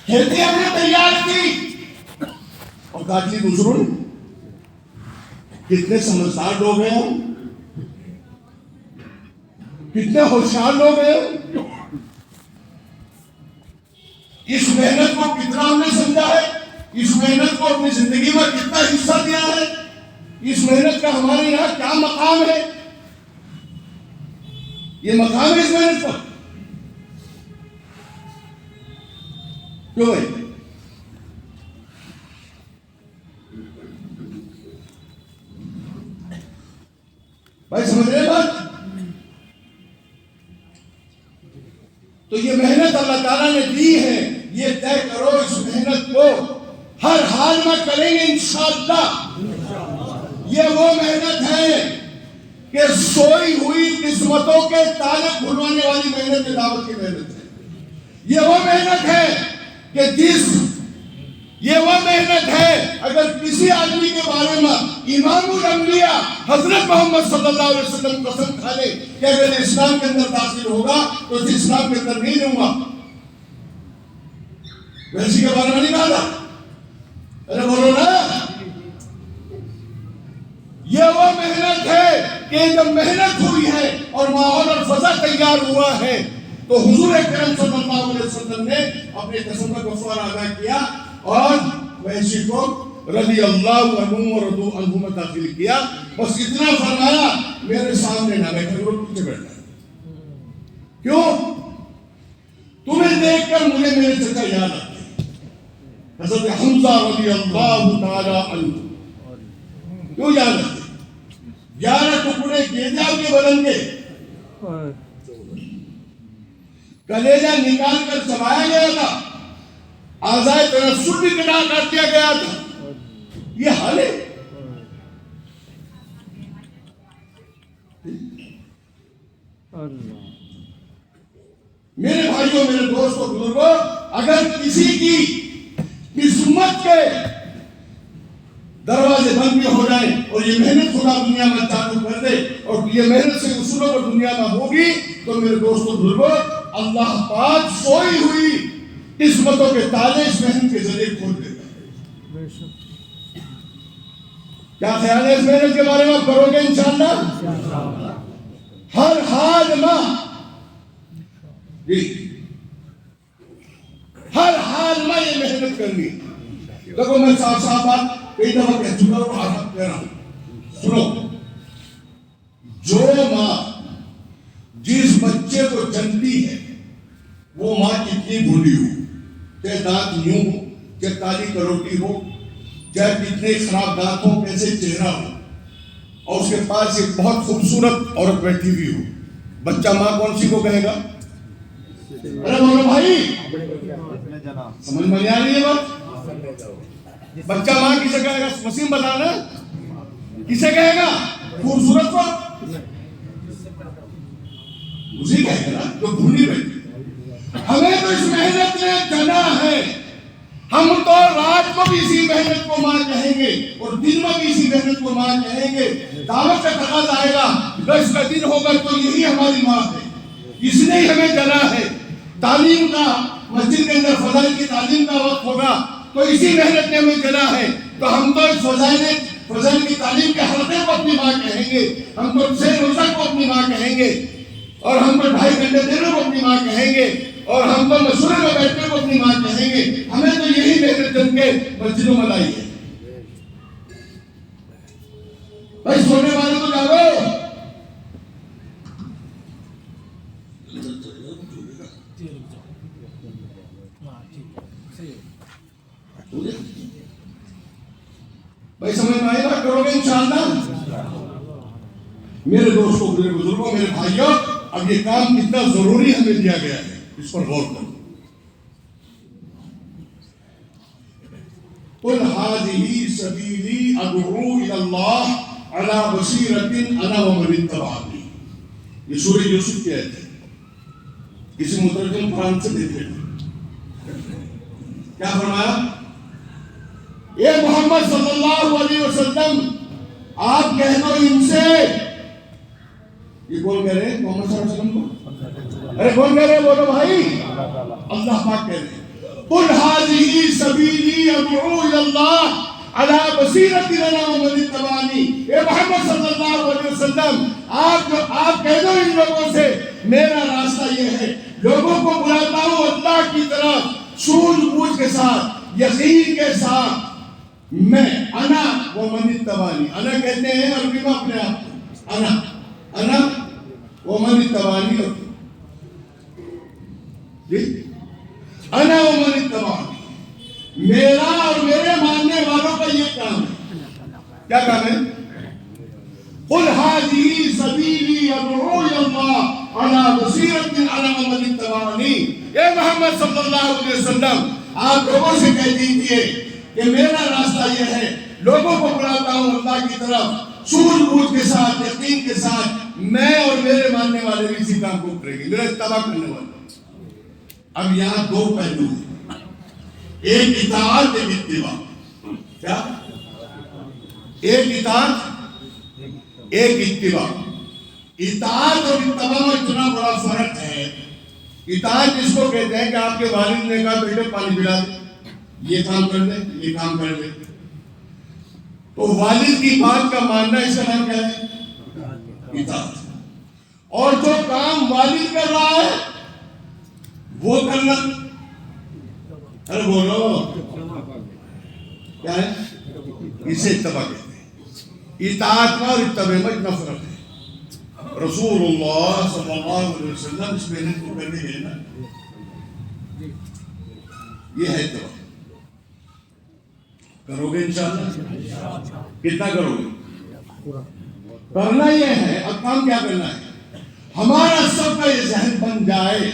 A: کھیتی ہم نے تیار کی اور کاٹی دوسروں نے۔ کتنے سمجھدار لوگ ہیں ہم، کتنے ہوشیار لوگ ہیں۔ اس محنت کو کتنا ہم نے سمجھا ہے، اس محنت کو اپنی زندگی میں کتنا حصہ دیا ہے، اس محنت کا ہمارے یہاں کیا مقام ہے، یہ مقام ہے اس محنت کا کیوں ہے؟ بھائی سمجھ رہے بات؟ تو یہ محنت اللہ تعالیٰ نے دی ہے، یہ طے کرو اس محنت کو ہر حال میں کریں گے انشاءاللہ۔ یہ وہ محنت ہے کہ سوئی ہوئی قسمتوں کے تالے کھلوانے والی محنت، دعوت کی محنت ہے۔ یہ وہ محنت ہے کہ یہ وہ محنت ہے اگر کسی آدمی کے بارے میں امام الانبیاء حضرت محمد صلی اللہ علیہ وسلم قسم کھا لے کہ اگر اسلام کے اندر داخل ہوگا تو اسے اسلام کے اندر نہیں لوں گا، ویسی کے بارے میں نہیں کہا تھا؟ ارے بولو نا، یہ وہ محنت ہے کہ جب محنت ہوئی ہے اور ماحول اور فضا تیار ہوا ہے تو حضور اکرم صلی اللہ علیہ وسلم نے اپنے قسم کا کفارہ ادا کیا اور وحشی کو رضی اللہ عنہ ورضوا عنہ میں داخل کیا۔ بس اتنا فرمایا، میرے سامنے نہ بیٹھے، وہ پیچھے بیٹھا۔ کیوں؟ تمہیں دیکھ کر مجھے میرے چچا یاد آتے ہیں، حضرت حمزہ رضی اللہ تعالی عنہ۔ کیوں یاد آتے؟ 11 ٹکڑے کیے تھے آپ کے بدن کے، کلیجہ نکال کر چبایا گیا تھا، اعضائے تناسل بھی کٹا کر دیا گیا تھا، یہ حال ہے۔ میرے بھائیوں، میرے دوستوں، بزرگوں، اگر کسی کی قسمت کے دروازے بند بھی ہو جائیں اور یہ محنت خدا دنیا میں چالو کر دے اور یہ محنت سے اصولوں پر دنیا میں ہوگی تو میرے دوستوں، بزرگوں، اللہ پاک سوئی ہوئی قسمتوں کے تالے اس محنت کے ذریعے کھول دیتا ہے۔ کیا خیال ہے اس محنت کے بارے میں؟ کرو گے انشاءاللہ؟ ہر حال میں ہر حال میں یہ محنت کرنی۔ دیکھو میں صاف صاف بات کئی دفعہ کہہ چکا ہوں، آج کہہ رہا ہوں، سنو، جو ماں جس بچے کو جنتی ہے وہ ماں کتنی بھولی ہو، چاہے دانت یوں ہو، چاہے کالی کروٹی ہو، چاہے کتنے خراب دانت ہو، کیسے چہرہ ہو، اور اس کے پاس ایک بہت خوبصورت عورت بیٹھی ہوئی ہو، بچہ ماں کون سی کو کہے گا؟ ارے بولو بھائی، سمجھ میں نہیں آ رہی ہے بات؟ بچہ ماں کسے کہے گا؟ وسیم بتانا کسے کہے گا؟ خوبصورت کو اسی کہے گا نا جو بھولی بیٹھی۔ ہمیں تو اس محنت نے جنا ہے، ہم تو رات کو بھی اسی محنت کو ماں کہیں گے اور دن میں بھی اسی محنت کو ماں کہیں گے۔ دعوت کا تقاضا آئے گا، دس کا دن ہوگا تو یہی ہماری ماں ہے، اس نے ہی ہمیں جنا ہے۔ تعلیم کا، مسجد کے اندر فضائل کی تعلیم کا وقت ہوگا تو اسی محنت نے ہمیں جنا ہے، تو ہم تو اس فضائل کی تعلیم کے حلقے کو اپنی ماں کہیں گے، ہم تو سیر روزہ کو اپنی ماں کہیں گے، اور ہم تو 2.5 گھنٹے دینے کو اپنی ماں کہیں گے، اور ہم تو مشورے میں بیٹھنے کو اپنی ماں کہیں گے۔ ہمیں تو یہی محنت جن کے مسجدوں میں لائی ہے۔ بھائی سونے والے تو جاگو، بھائی سمجھ میں آئی بات؟ کرو گے انشاءاللہ؟ میرے دوستوں، میرے بزرگوں، میرے بھائیوں، اب یہ کام کتنا ضروری ہمیں دیا گیا ہے، اس پر غور کرو۔ قل هذه سبیلی ادعو الی اللہ علی بصیرۃ انا ومن اتبعنی، یہ سورہ یوسف کی آیت ہے، کسی مترجم قرآن سے دیکھے کیا فرمایا؟ اے محمد صلی اللہ علیہ وسلم، آپ کہہ دو ان سے، یہ کون کہہ رہے ہیں؟ محمد صلی اللہ علیہ وسلم کو؟ ارے کون کہہ رہے ہیں؟ بولو بھائی، اللہ پاک کہہ رہے ہیں قل هذه سبیلی ادعو الی اللہ علی بصیرۃ انا ومن اتبعنی۔ اے محمد صلی اللہ علیہ وسلم، آپ کہہ دو ان لوگوں سے، میرا راستہ یہ ہے، لوگوں کو بلاتا ہوں اللہ کی طرف سوجھ بوجھ کے ساتھ، یقین کے ساتھ۔ میں انا ومن اتبعنی، انا کہتے ہیں عربی میں اپنے آپ کو، انا ومن اتبعنی، جی انا ومن اتبعنی، میرا اور میرے ماننے والوں کا یہ کام ہے۔ کیا کام ہے؟ قل هذه سبیلی ادعو الی اللہ علی بصیرۃ انا ومن اتبعنی۔ اے محمد صلی اللہ علیہ وسلم، آپ لوگوں سے کہہ دیجئے کہ میرا راستہ یہ ہے، لوگوں کو بلاتا ہوں اللہ کی طرف سوجھ بوجھ کے ساتھ، یقین کے ساتھ، میں اور میرے ماننے والے بھی اسی کام کو کریں گے، میرا اتباع کرنے والے۔ اب یہاں دو پہلو ہیں، ایک اطاعت، ایک اتباع۔ کیا؟ ایک اطاعت، ایک اتباع۔ اطاعت اور اتباع میں اتنا بڑا فرق ہے۔ اطاعت جس کو کہتے ہیں کہ آپ کے والد نے کہا بیٹے پانی پلا دے، یہ کام کر دے، یہ کام کر دے، تو والد کی بات کا ماننا، اس کا نام کیا ہے؟ اطاعت۔ اور جو کام والد کر رہا ہے وہ کرنا، ارے بولو کیا ہے؟ اسے اتباع کہتے ہیں۔ اطاعت اور اتباع میں اتنا فرق ہے۔ رسول اللہ صلی اللہ علیہ وسلم اس محنت کو کرنے گئے نا، یہ ہے اتباع۔ کرو گے انشاءاللہ؟ کتنا کرو گے؟ کرنا یہ ہے۔ اب کام کیا کرنا ہے؟ ہمارا سب کا یہ ذہن بن جائے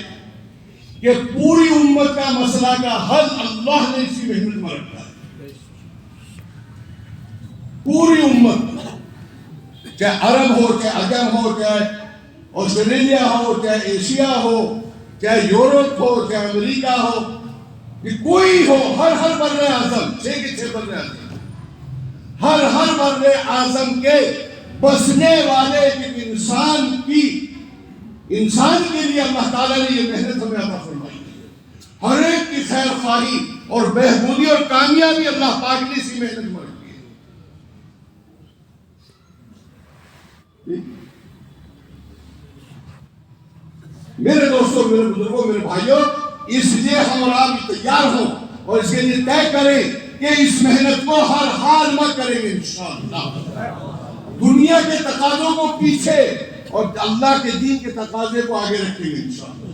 A: کہ پوری امت کا مسئلہ کا حل اللہ نے اسی محنت میں رکھا ہے۔ پوری امت، چاہے عرب ہو، چاہے عجم ہو، چاہے آسٹریلیا ہو، چاہے ایشیا ہو، چاہے یورپ ہو، چاہے امریکہ ہو، کہ کوئی ہو، ہر بر اعظم، 6 کے 6 بر اعظم، ہر بر اعظم کے بسنے والے ایک انسان کے لیے اللہ تعالیٰ نے یہ محنت ہمیں عطا فرمائی ہے۔ ہر ایک کی خیر خواہی اور بہبودی اور کامیابی اللہ پاک نے اسی محنت میں رکھی ہے۔ میرے دوستوں، میرے بزرگوں، میرے بھائیوں، اس لیے ہم اور آپ تیار ہوں اور اس کے لیے طے کریں کہ اس محنت کو ہر حال میں کریں گے انشاءاللہ۔ دنیا کے تقاضوں کو پیچھے اور اللہ کے دین کے تقاضے کو آگے رکھیں گے انشاءاللہ۔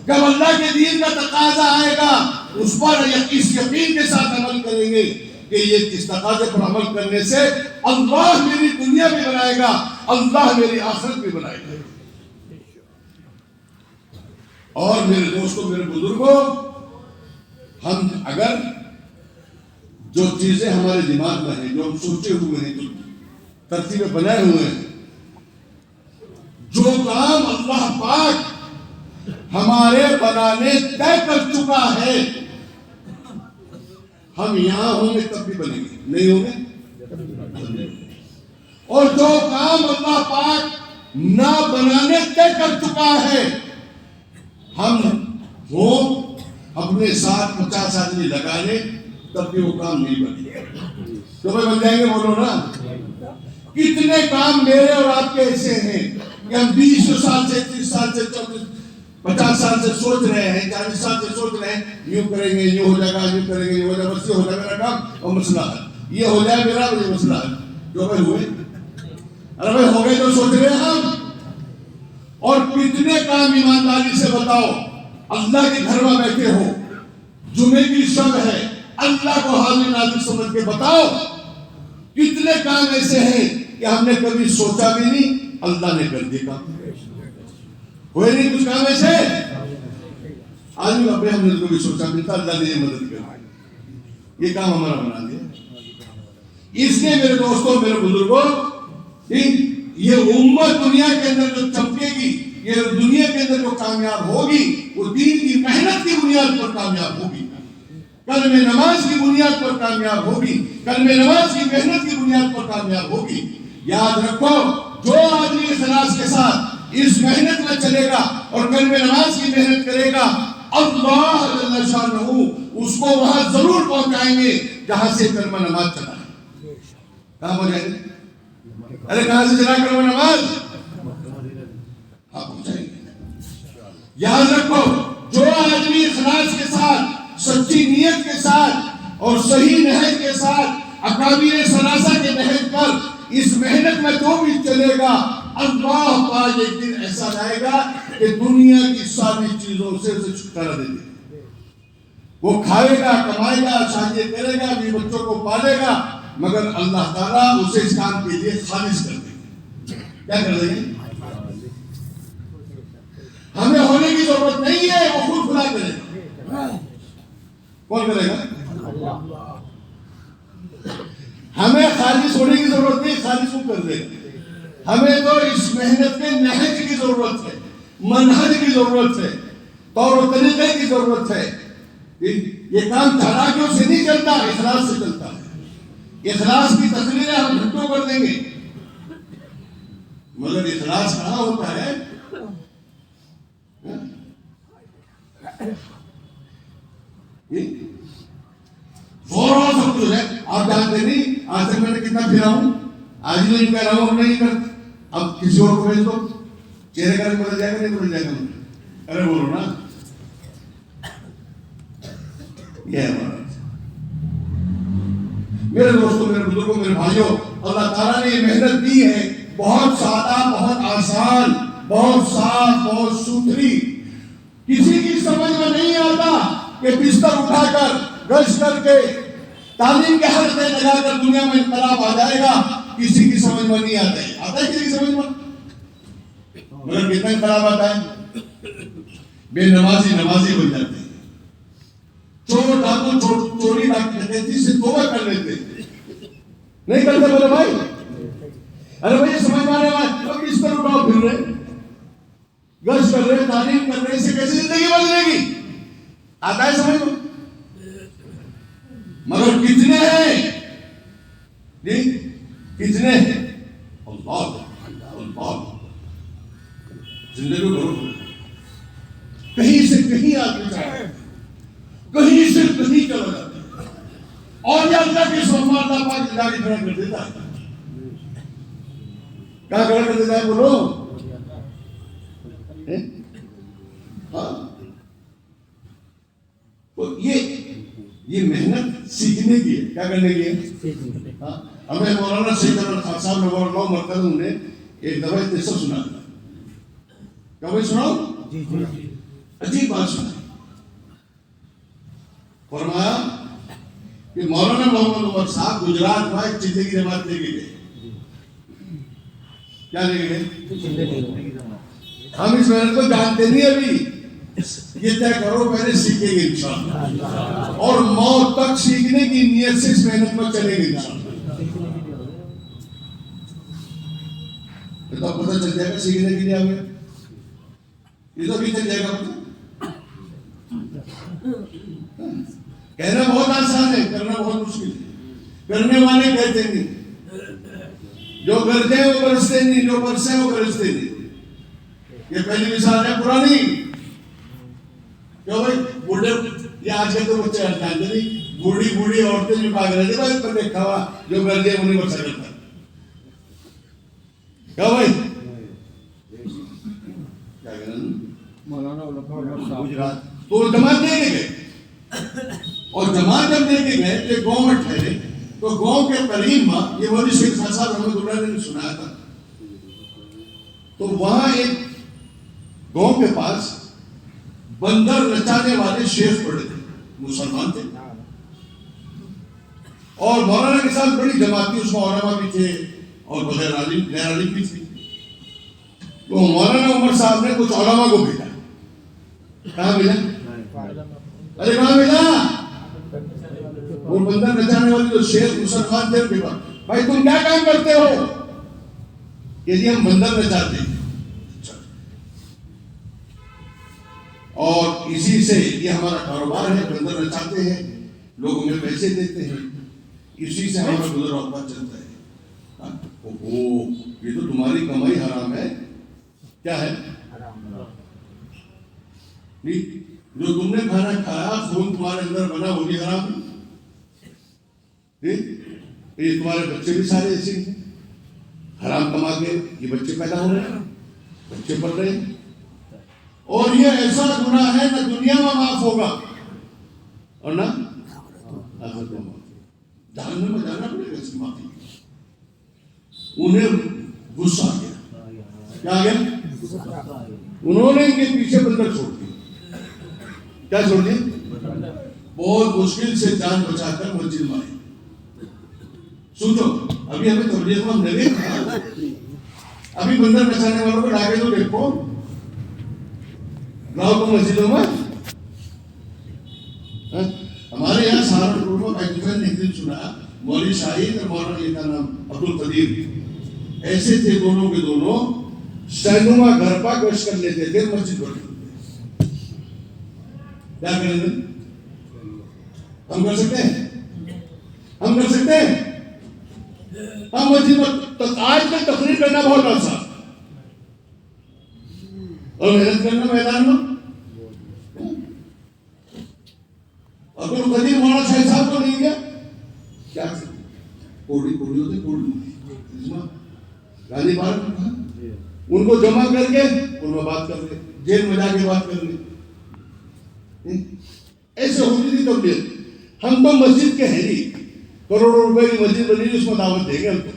A: جب اللہ کے دین کا تقاضا آئے گا اس پر اس یقین کے ساتھ عمل کریں گے کہ یہ اس تقاضے پر عمل کرنے سے اللہ میری دنیا بھی بنائے گا، اللہ میری آخرت بھی بنائے گا۔ اور میرے دوستوں، میرے بزرگوں، ہم اگر جو چیزیں ہمارے دماغ میں ہیں، جو ہم سوچے ہوئے ہیں، جو ترتیبیں بنائے ہوئے ہیں، جو کام اللہ پاک ہمارے بنانے طے کر چکا ہے، ہم یہاں ہوں گے تب بھی بنیں گے، نہیں ہوں گے۔ اور جو کام اللہ پاک نہ بنانے طے کر چکا ہے، ہم اپنے ساتھ 50 آدمی لگا لیں تب بھی وہ کام نہیں بنے گا۔ تو بن جائیں گے، بولو نا۔ کتنے کام میرے اور آپ کے ایسے ہیں کہ ہم 20 سال سے، 30 سال سے، 50 سال سے سوچ رہے ہیں، 40 سال سے سوچ رہے ہیں، یوں کریں گے، یوں ہو جائے گا، یوں کریں گے، یوں ہو جائے گا، بس یہ ہو جائے میرا کام اور مسئلہ ہے، یہ ہو جائے میرا یہ مسئلہ ہے۔ جو بھائی ہوئے، ارے بھائی ہو گئے جو سوچ رہے ہیں ہم۔ اور کتنے کام ایمانداری سے بتاؤ، اللہ کے گھر میں بیٹھے ہو، جمعے کی شب ہے، اللہ کو حاضر ناظر سمجھ کے بتاؤ، کتنے کام ایسے ہیں کہ ہم نے کبھی سوچا بھی نہیں، اللہ نے کر دیا کام۔ ہوئے نہیں کچھ کام ایسے؟ آج بھی ابھی ہم نے کبھی سوچا نہیں تھا، اللہ نے یہ مدد کر، یہ کام ہمارا بنا دیا۔ اس لیے میرے دوستوں، میرے بزرگوں، یہ امت دنیا کے اندر جو چمکے گی، یہ دنیا کے اندر جو کامیاب ہوگی، وہ دین کی محنت کی بنیاد پر کامیاب ہوگی، کلمہ نماز کی بنیاد پر کامیاب ہوگی، کلمہ نماز کی محنت کی بنیاد پر کامیاب ہوگی۔ یاد رکھو، جو آدمی اخلاص کے ساتھ اس محنت میں چلے گا اور کلمہ نماز کی محنت کرے گا، اللہ جل شانہ اس کو وہاں ضرور پہنچائیں گے جہاں سے کلمہ نماز چلا ہے۔ کہاں پہنچائیں گے؟ ارے کہاں سے چلا کلمہ نماز؟ ہاں پہنچائیں گے۔ یاد رکھو، جو آدمی اخلاص کے ساتھ، سچی نیت کے ساتھ اور صحیح نہج کے ساتھ اکابر ثلاثہ کے نہج پر اس محنت میں جو بھی چلے گا، اللہ پاک ایک دن ایسا لائے گا کہ دنیا کی ساری چیزوں سے اسے چھٹکارا دے دے۔ وہ کھائے گا، کمائے گا، شادی کرے گا، اپنے بچوں کو پالے گا، مگر اللہ تعالیٰ اسے اس کام کے لیے خالص کر دیں گے۔ کیا کر دیں گے؟ ہمیں ہونے کی ضرورت نہیں ہے، وہ خود خدا کرے گا۔ کون کرے گا؟ ہمیں خالص ہونے کی ضرورت نہیں، خالص وہ کر دے گا۔ ہمیں تو اس محنت کے نہج کی ضرورت ہے، منہج کی ضرورت ہے، طور و طریقے کی ضرورت ہے۔ یہ کام چالاکیوں سے نہیں چلتا، اخلاص سے چلتا ہے۔ اخلاص کی تقریریں ہم گھنٹوں کر دیں گے، مگر اخلاص کہاں ہوتا ہے؟ فوراً سب کچھ ہے۔ آپ جانتے نہیں، آج تک میں نے کتنا پھرا ہوں، آج ہی نہیں کہہ رہا ہوں، اب نہیں کرتے، اب کسی اور کو بھیج دو، چہرے کا بھی بدل جائے گا، نہیں بدل جائے گا۔ ارے بولو نا، یہ ہے ہمارا۔ میرے دوستوں، میرے بزرگوں، میرے بھائیوں، اللہ تعالیٰ نے یہ محنت دی ہے، بہت سادہ، بہت آسان، بہت صاف، بہت ستھری۔ کسی کی سمجھ میں نہیں آتا کہ بستر اٹھا کر، گشت کر کے، تعلیم کے حلقے لگا کر دنیا میں انقلاب آ جائے گا، کسی کی سمجھ میں نہیں آتا ہے۔ آتا ہے کسی کی سمجھ میں؟ مگر کتنا انقلاب آتا ہے؟ بے نمازی نمازی بن جاتے ہیں، چور ڈاکو چوری ڈکیتی سے توبہ کر لیتے ہیں، نہیں کرتے بولے بھائی؟ ارے بھائی سمجھ میں آنے والا، اب بستر اٹھاؤ، پھر رہے، گشت کر رہے، تعلیم کر رہے، اس سے کیسی زندگی بدلے گی؟ آتا ہے سمجھ میں؟ مگر کتنے ہیں؟ نہیں کتنے ہیں؟ اللہ اللہ، زندگی بھرو، کہیں سے کہیں آدمی جائے، کہیں سے کہیں چلا جاتا ہے، اور یا اللہ کے سوما اللہ پاک زندگی کھڑا کر دیتا ہے۔ کیا کھڑا کر دیتا ہے؟ بولو۔ ہاں، یہ محنت سیکھنے کی ہے، کیا کرنے کی ہے؟ ہمیں مولانا سید احمد خان صاحب نور اللہ مرکز نے ایک دفعہ قصہ سنا تھا، کیا بھائی سناؤ؟ عجیب بات سنا، فرمایا کہ مولانا محمد عمر صاحب گجرات میں ایک چندے کی جماعت لے کے گئے. کیا لے کے گئے؟ ہم اس محنت کو جانتے نہیں ابھی، یہ طے کرو پہلے سیکھیں گے انشاءاللہ، اور موت تک سیکھنے کی نیت سے اس محنت میں چلیں گے انشاءاللہ. تو پتہ چل جائے گا سیکھنے کے لیے آگے، یہ تو بھی چل جائے گا پتہ. کہنا بہت آسان ہے، کرنا بہت مشکل ہے. کرنے والے کہتے نہیں، جو کرتے ہیں وہ برستے نہیں، جو برسے ہیں وہ برستے نہیں. یہ پہلی مثال ہے پرانی. کیوں بھائی بوڑھے، یہ آج کل تو بچے جانتے نہیں، بوڑھی عورتیں جو بھاگ رہے تھے بھائی پر دیکھا ہوا جو کر دیا انہیں بچہ کرتا. کیا بھائی کیا کہنا گجرات تو جماعت دے کے گئے، اور جماعت جب دے کے گئے تو گاؤں میں ٹھہرے تو گاؤں کے قریب میں یہ مولوی شیخ صاحب رحمۃ اللہ نے سنایا تھا. تو وہاں ایک گاؤں کے پاس بندر نچانے والے شیخ پڑے تھے، مسلمان تھے، اور مولانا کے ساتھ بڑی جماعت تھی، اس میں علماء بھی تھے اور غیر عالم بھی تھے. تو مولانا عمر صاحب نے کچھ علماء کو بھیجا. کہاں بھیجا؟ ارے کہاں بھیجا؟ وہ بندر نچانے والے جو شیخ مسلمان تھے، بھائی تم کیا کام کرتے ہو؟ کہ جی ہم بندر نچاتے ہیں، اور اسی سے یہ ہمارا کاروبار ہے، بندر نچاتے ہیں، لوگ ہمیں پیسے دیتے ہیں، اسی سے ہمارا گزر اوقات چلتا ہے. یہ تو تمہاری کمائی حرام ہے. کیا ہے؟ جو تم نے کھانا کھایا، خون تمہارے اندر بنا، وہ بھی حرام ہے. یہ تمہارے بچے بھی سارے ایسے ہیں، حرام کما کے یہ بچے پیدا ہو رہے ہیں، بچے پڑھ رہے ہیں، اور یہ ایسا گناہ ہے نہ دنیا میں معاف ہوگا اور نہ آخرت میں معاف. جہنم میں جانا پڑے گا اس کی معافی. انہیں غصہ آ گیا. کیا آ گیا؟ انہوں نے ان کے پیچھے بندر چھوڑ دیا. کیا چھوڑ دیا؟ بہت مشکل سے جان بچا کر مسجد میں آئے. سوچو ابھی ہمیں تبلیغ میں ہم نے دیکھا، ابھی بندر بچانے والوں کو ڈاکے تو دیکھو گاؤں کو مسجدوں میں. ہمارے یہاں سہارنپور میں پاکستان نے ایک دن سنا، مولوی شاہد اور مولانا یہ کا نام عبد القدیر ایسے تھے، دونوں کے دونوں سینما گھر پا گشت کر لیتے تھے مسجد پر. کیا کریں گے؟ ہم کر سکتے ہیں؟ ہم کر سکتے ہیں؟ ہم مسجد میں آج تک تقریر کرنا بہت آسان اور محنت کرنا میدان میں. عبد القدیر مولانا شاہد صاحب کو نہیں گیا، کیا کوڑی ہوتے کوڑی گاندھی پارک میں کہا، ان کو جمع کر کے ان میں بات کر لے، جیل میں جا کے بات کر لے. ایسے ہوتی تھی تبلیغ. ہم تو مسجد کے ہیں نہیں، کروڑوں روپے کی مسجد بنی، اس میں دعوت دیں گے ہم کو.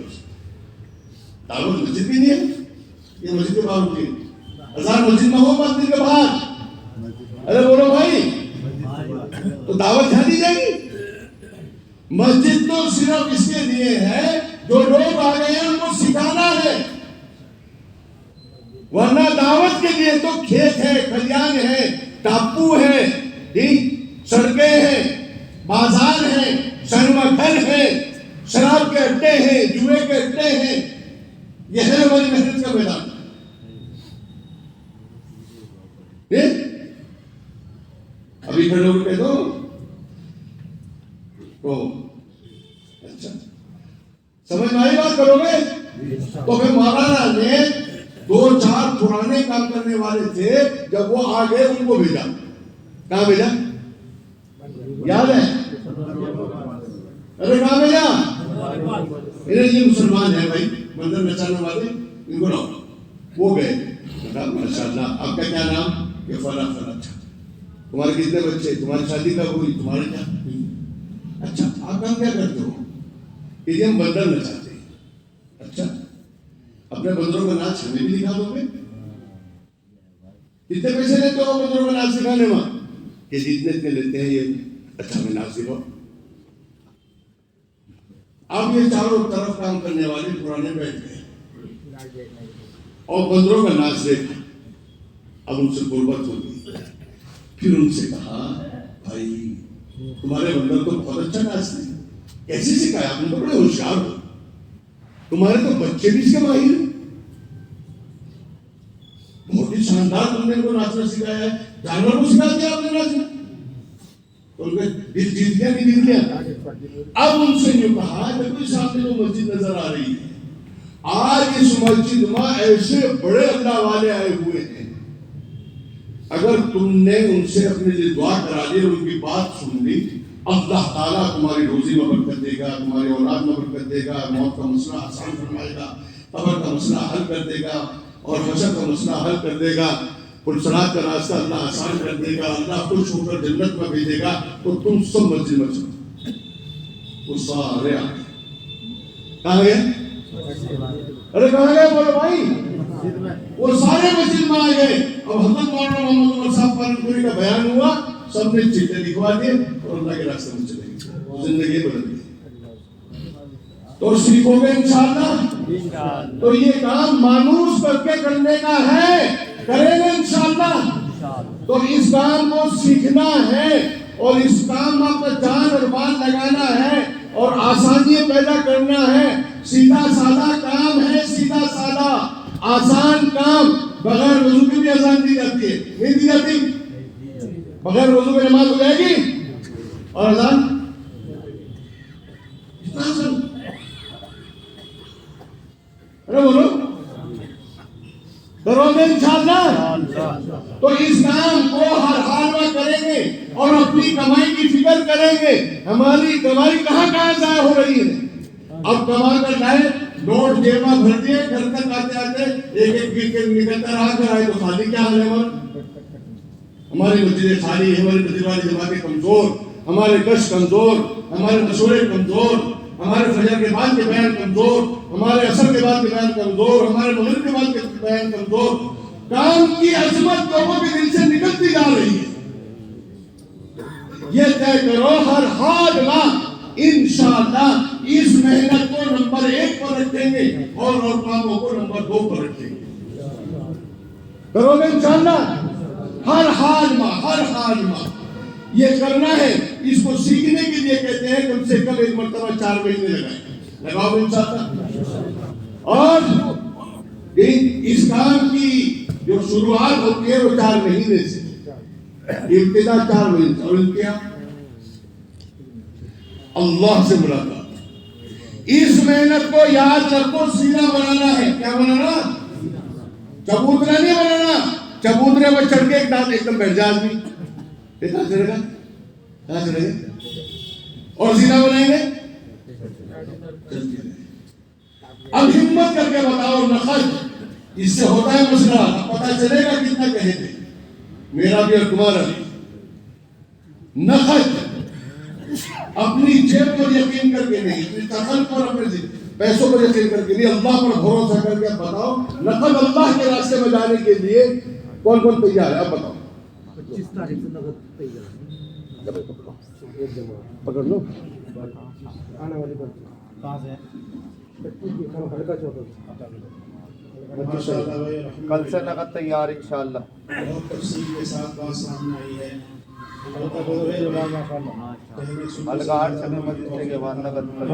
A: دعوت مسجد بھی نہیں ہے، یہ مسجد کے باہر ہوتی ہے. اذان مسجد میں ہو، مسجد کے باہر. ارے بولو بھائی، تو دعوت کہاں دی جائے گی؟ مسجد تو صرف اس کے لیے ہے جو لوگ آ گئے ہیں ان کو سکھانا ہے، ورنہ دعوت کے لیے تو کھیت ہے، کھلیان ہے، ٹاپو ہے، سڑکیں ہیں، بازار ہیں، سینما گھر ہیں، شراب کے اڈے ہیں، جوئے کے اڈے ہیں. یہ ہے ہماری محنت کا میدان. ابھی کھڑے ہو کے دو تو اچھا سمجھ میں آئی بات کرو گے. تو پھر مولانا نے 2-4 پرانے کام کرنے والے تھے، جب وہ آگے ان کو بھیجا. کہاں بھیجا؟ یاد ہے؟ ارے کہاں بھیجا؟ یہ مسلمان ہیں بھائی، مندر نچانے والے، ان کو لاؤ. وہ گئے. ماشاء اللہ، آپ کا کیا نام؟ کہ فلاں فلاں. اچھا تمہارے کتنے بچے؟ تمہاری شادی کب ہوئی؟ تمہارے کیا؟ اچھا آپ کام کیا کرتے ہو؟ کہ ہم بندر نچاتے ہیں. اچھا اب اپنے بندروں کا ناچ ہمیں بھی دکھا دو گے؟ کتنے پیسے لیتے ہو بندروں کا ناچ سکھانے میں؟ کہ جتنے اتنے لیتے ہیں یہ اچھا میں ناچ سکھاؤ. اب یہ چاروں طرف کام کرنے والے پرانے بیٹھ گئے اور بندروں کا ناچ دیکھا. اب ان سے غربت ہوگی. پھر ان سے کہا بھائی تمہارے بندر تو بہت اچھا ناچتے ہیں, کیسے سکھایا؟ تم تو بڑے ہوشیار ہو, تمہارے تو بچے بھی اس کے ماہر ہیں, بہت ہی شاندار تم نے ان کو ناچنا سکھایا ہے. جانور کو سکھا دیا آپ نے ناچنا, تو ان کا دل جیت گیا نہیں جیت گیا؟ اب ان سے یہ کہا کہ سامنے جو مسجد نظر آ رہی ہے, آج اس مسجد میں ایسے بڑے اللہ والے آئے ہوئے ہیں, اگر تم نے ان سے اپنے لیے دعا کرا لی اور ان کی بات سن لی, اللہ تعالیٰ تمہاری روزی میں برکت دے گا, تمہاری اولاد میں برکت دے گا, موت کا مسئلہ آسان فرمائے گا, قبر کا مسئلہ حل کر دے گا, اور حشر کا مسئلہ حل کر دے گا, پلسرات کا راستہ اللہ آسان کر دے گا, اللہ خوش ہو کر جنت میں بھیجے گا. تو تم سب مسجد میں چلو. وہ سارے آ گئے. کہاں گئے؟ ارے کہاں گئے بولو بھائی؟ وہ سارے مسجد میں آ گئے. اب حضرت مولانا محمد عمر صاحب پالنپوری کا بیان ہوا, سب نے چیٹیں لکھوا دیے اور اللہ کے راستے میں چلے گئے, زندگی بدل گئی. تو سیکھو گے انشاءاللہ. تو یہ کام مانوس کر کے کرنے کا ہے, کریں گے انشاءاللہ. تو اس کام کو سیکھنا ہے اور اس کام میں اپنا جان اور مال لگانا ہے اور آسانیاں پیدا کرنا ہے. سیدھا سادہ کام ہے, سیدھا سادہ آسان کام. بغیر وضو کی بھی اذان دی جاتی ہے, نہیں دی جاتی؟ بغیر وضو کی نماز ہو جائے گی اور اذان اتنا آسان. ارے بولو کرو گے انشاءاللہ. تو اس کام کو ہر حال میں کریں گے اور اپنی کمائی کی فکر کریں گے. ہماری کمائی کہاں کہاں ضائع ہو رہی ہے. اب کما کر لائے, نوٹ جیب میں بھر دیے, گھر تک آتے آتے ایک ایک گر کے نکلتا رہا کر آئے. تو خالی کیا حال ہے ہمارا؟ ہماری مسجدیں خالی, ہماری مسجد والی جماعتیں کمزور, ہمارے گشت کمزور, ہمارے مشورے کمزور, ہمارے فجر کے بعد کے بیان کمزور, ہمارے عصر کے بعد کے بیان کمزور, ہمارے مغرب کے بعد کے بیان کمزور. کام کی عظمت لوگوں کے دل سے نکلتی جا رہی ہے. یہ طے کرو ہر حال میں انشاءاللہ اس محنت کو نمبر 1 پر رکھیں گے اور کاموں کو نمبر 2 پر رکھیں گے. کرو گے انشاءاللہ ہر حال میں, ہر حال میں یہ کرنا ہے. اس کو سیکھنے کے لیے کہتے ہیں کم سے کم ایک مرتبہ 4 مہینے لگائیں. لگاؤ انشاءاللہ. اور اس کام کی جو شروعات ہوتی ہے وہ 4 مہینے سے, ابتدا 4 مہینے. اور امتحان اللہ سے ملاقات. اس محنت کو یاد رکھو, سیدھا بنانا ہے. کیا بنانا؟ چبوترا نہیں بنانا. چبوترے پر چڑھ کے ایک دم بیٹھ جائے آدمی, کہاں چڑھے گا, کہاں چڑھے گا. اور سیدھا بنائیں گے. اب ہمت کر کے بتاؤ نخج, اس سے ہوتا ہے مسئلہ. اب پتا چلے گا کتنا کہے تھے, میرا بھی اور تمہارا بھی. نخج اپنی جیب پر یقین کر کے نہیں, اپنی طاقت پر, اپنے پیسوں پر یقین کر کے نہیں, اللہ پر بھروسہ کر کے. بتاؤ نقد اللہ کے راستے میں جانے کے لیے کون کون تیار ہے؟ اب بتاؤ.
B: 25 تاریخ سے نقد تیار
A: پکڑ لو.
B: آنے والی بات کہاں سے ہے؟ کل سے نقد تیار انشاءاللہ.
A: بہت تفصیل کے ساتھ بات سامنے آئی ہے.
B: الگار سے مسجد کے بعد نقد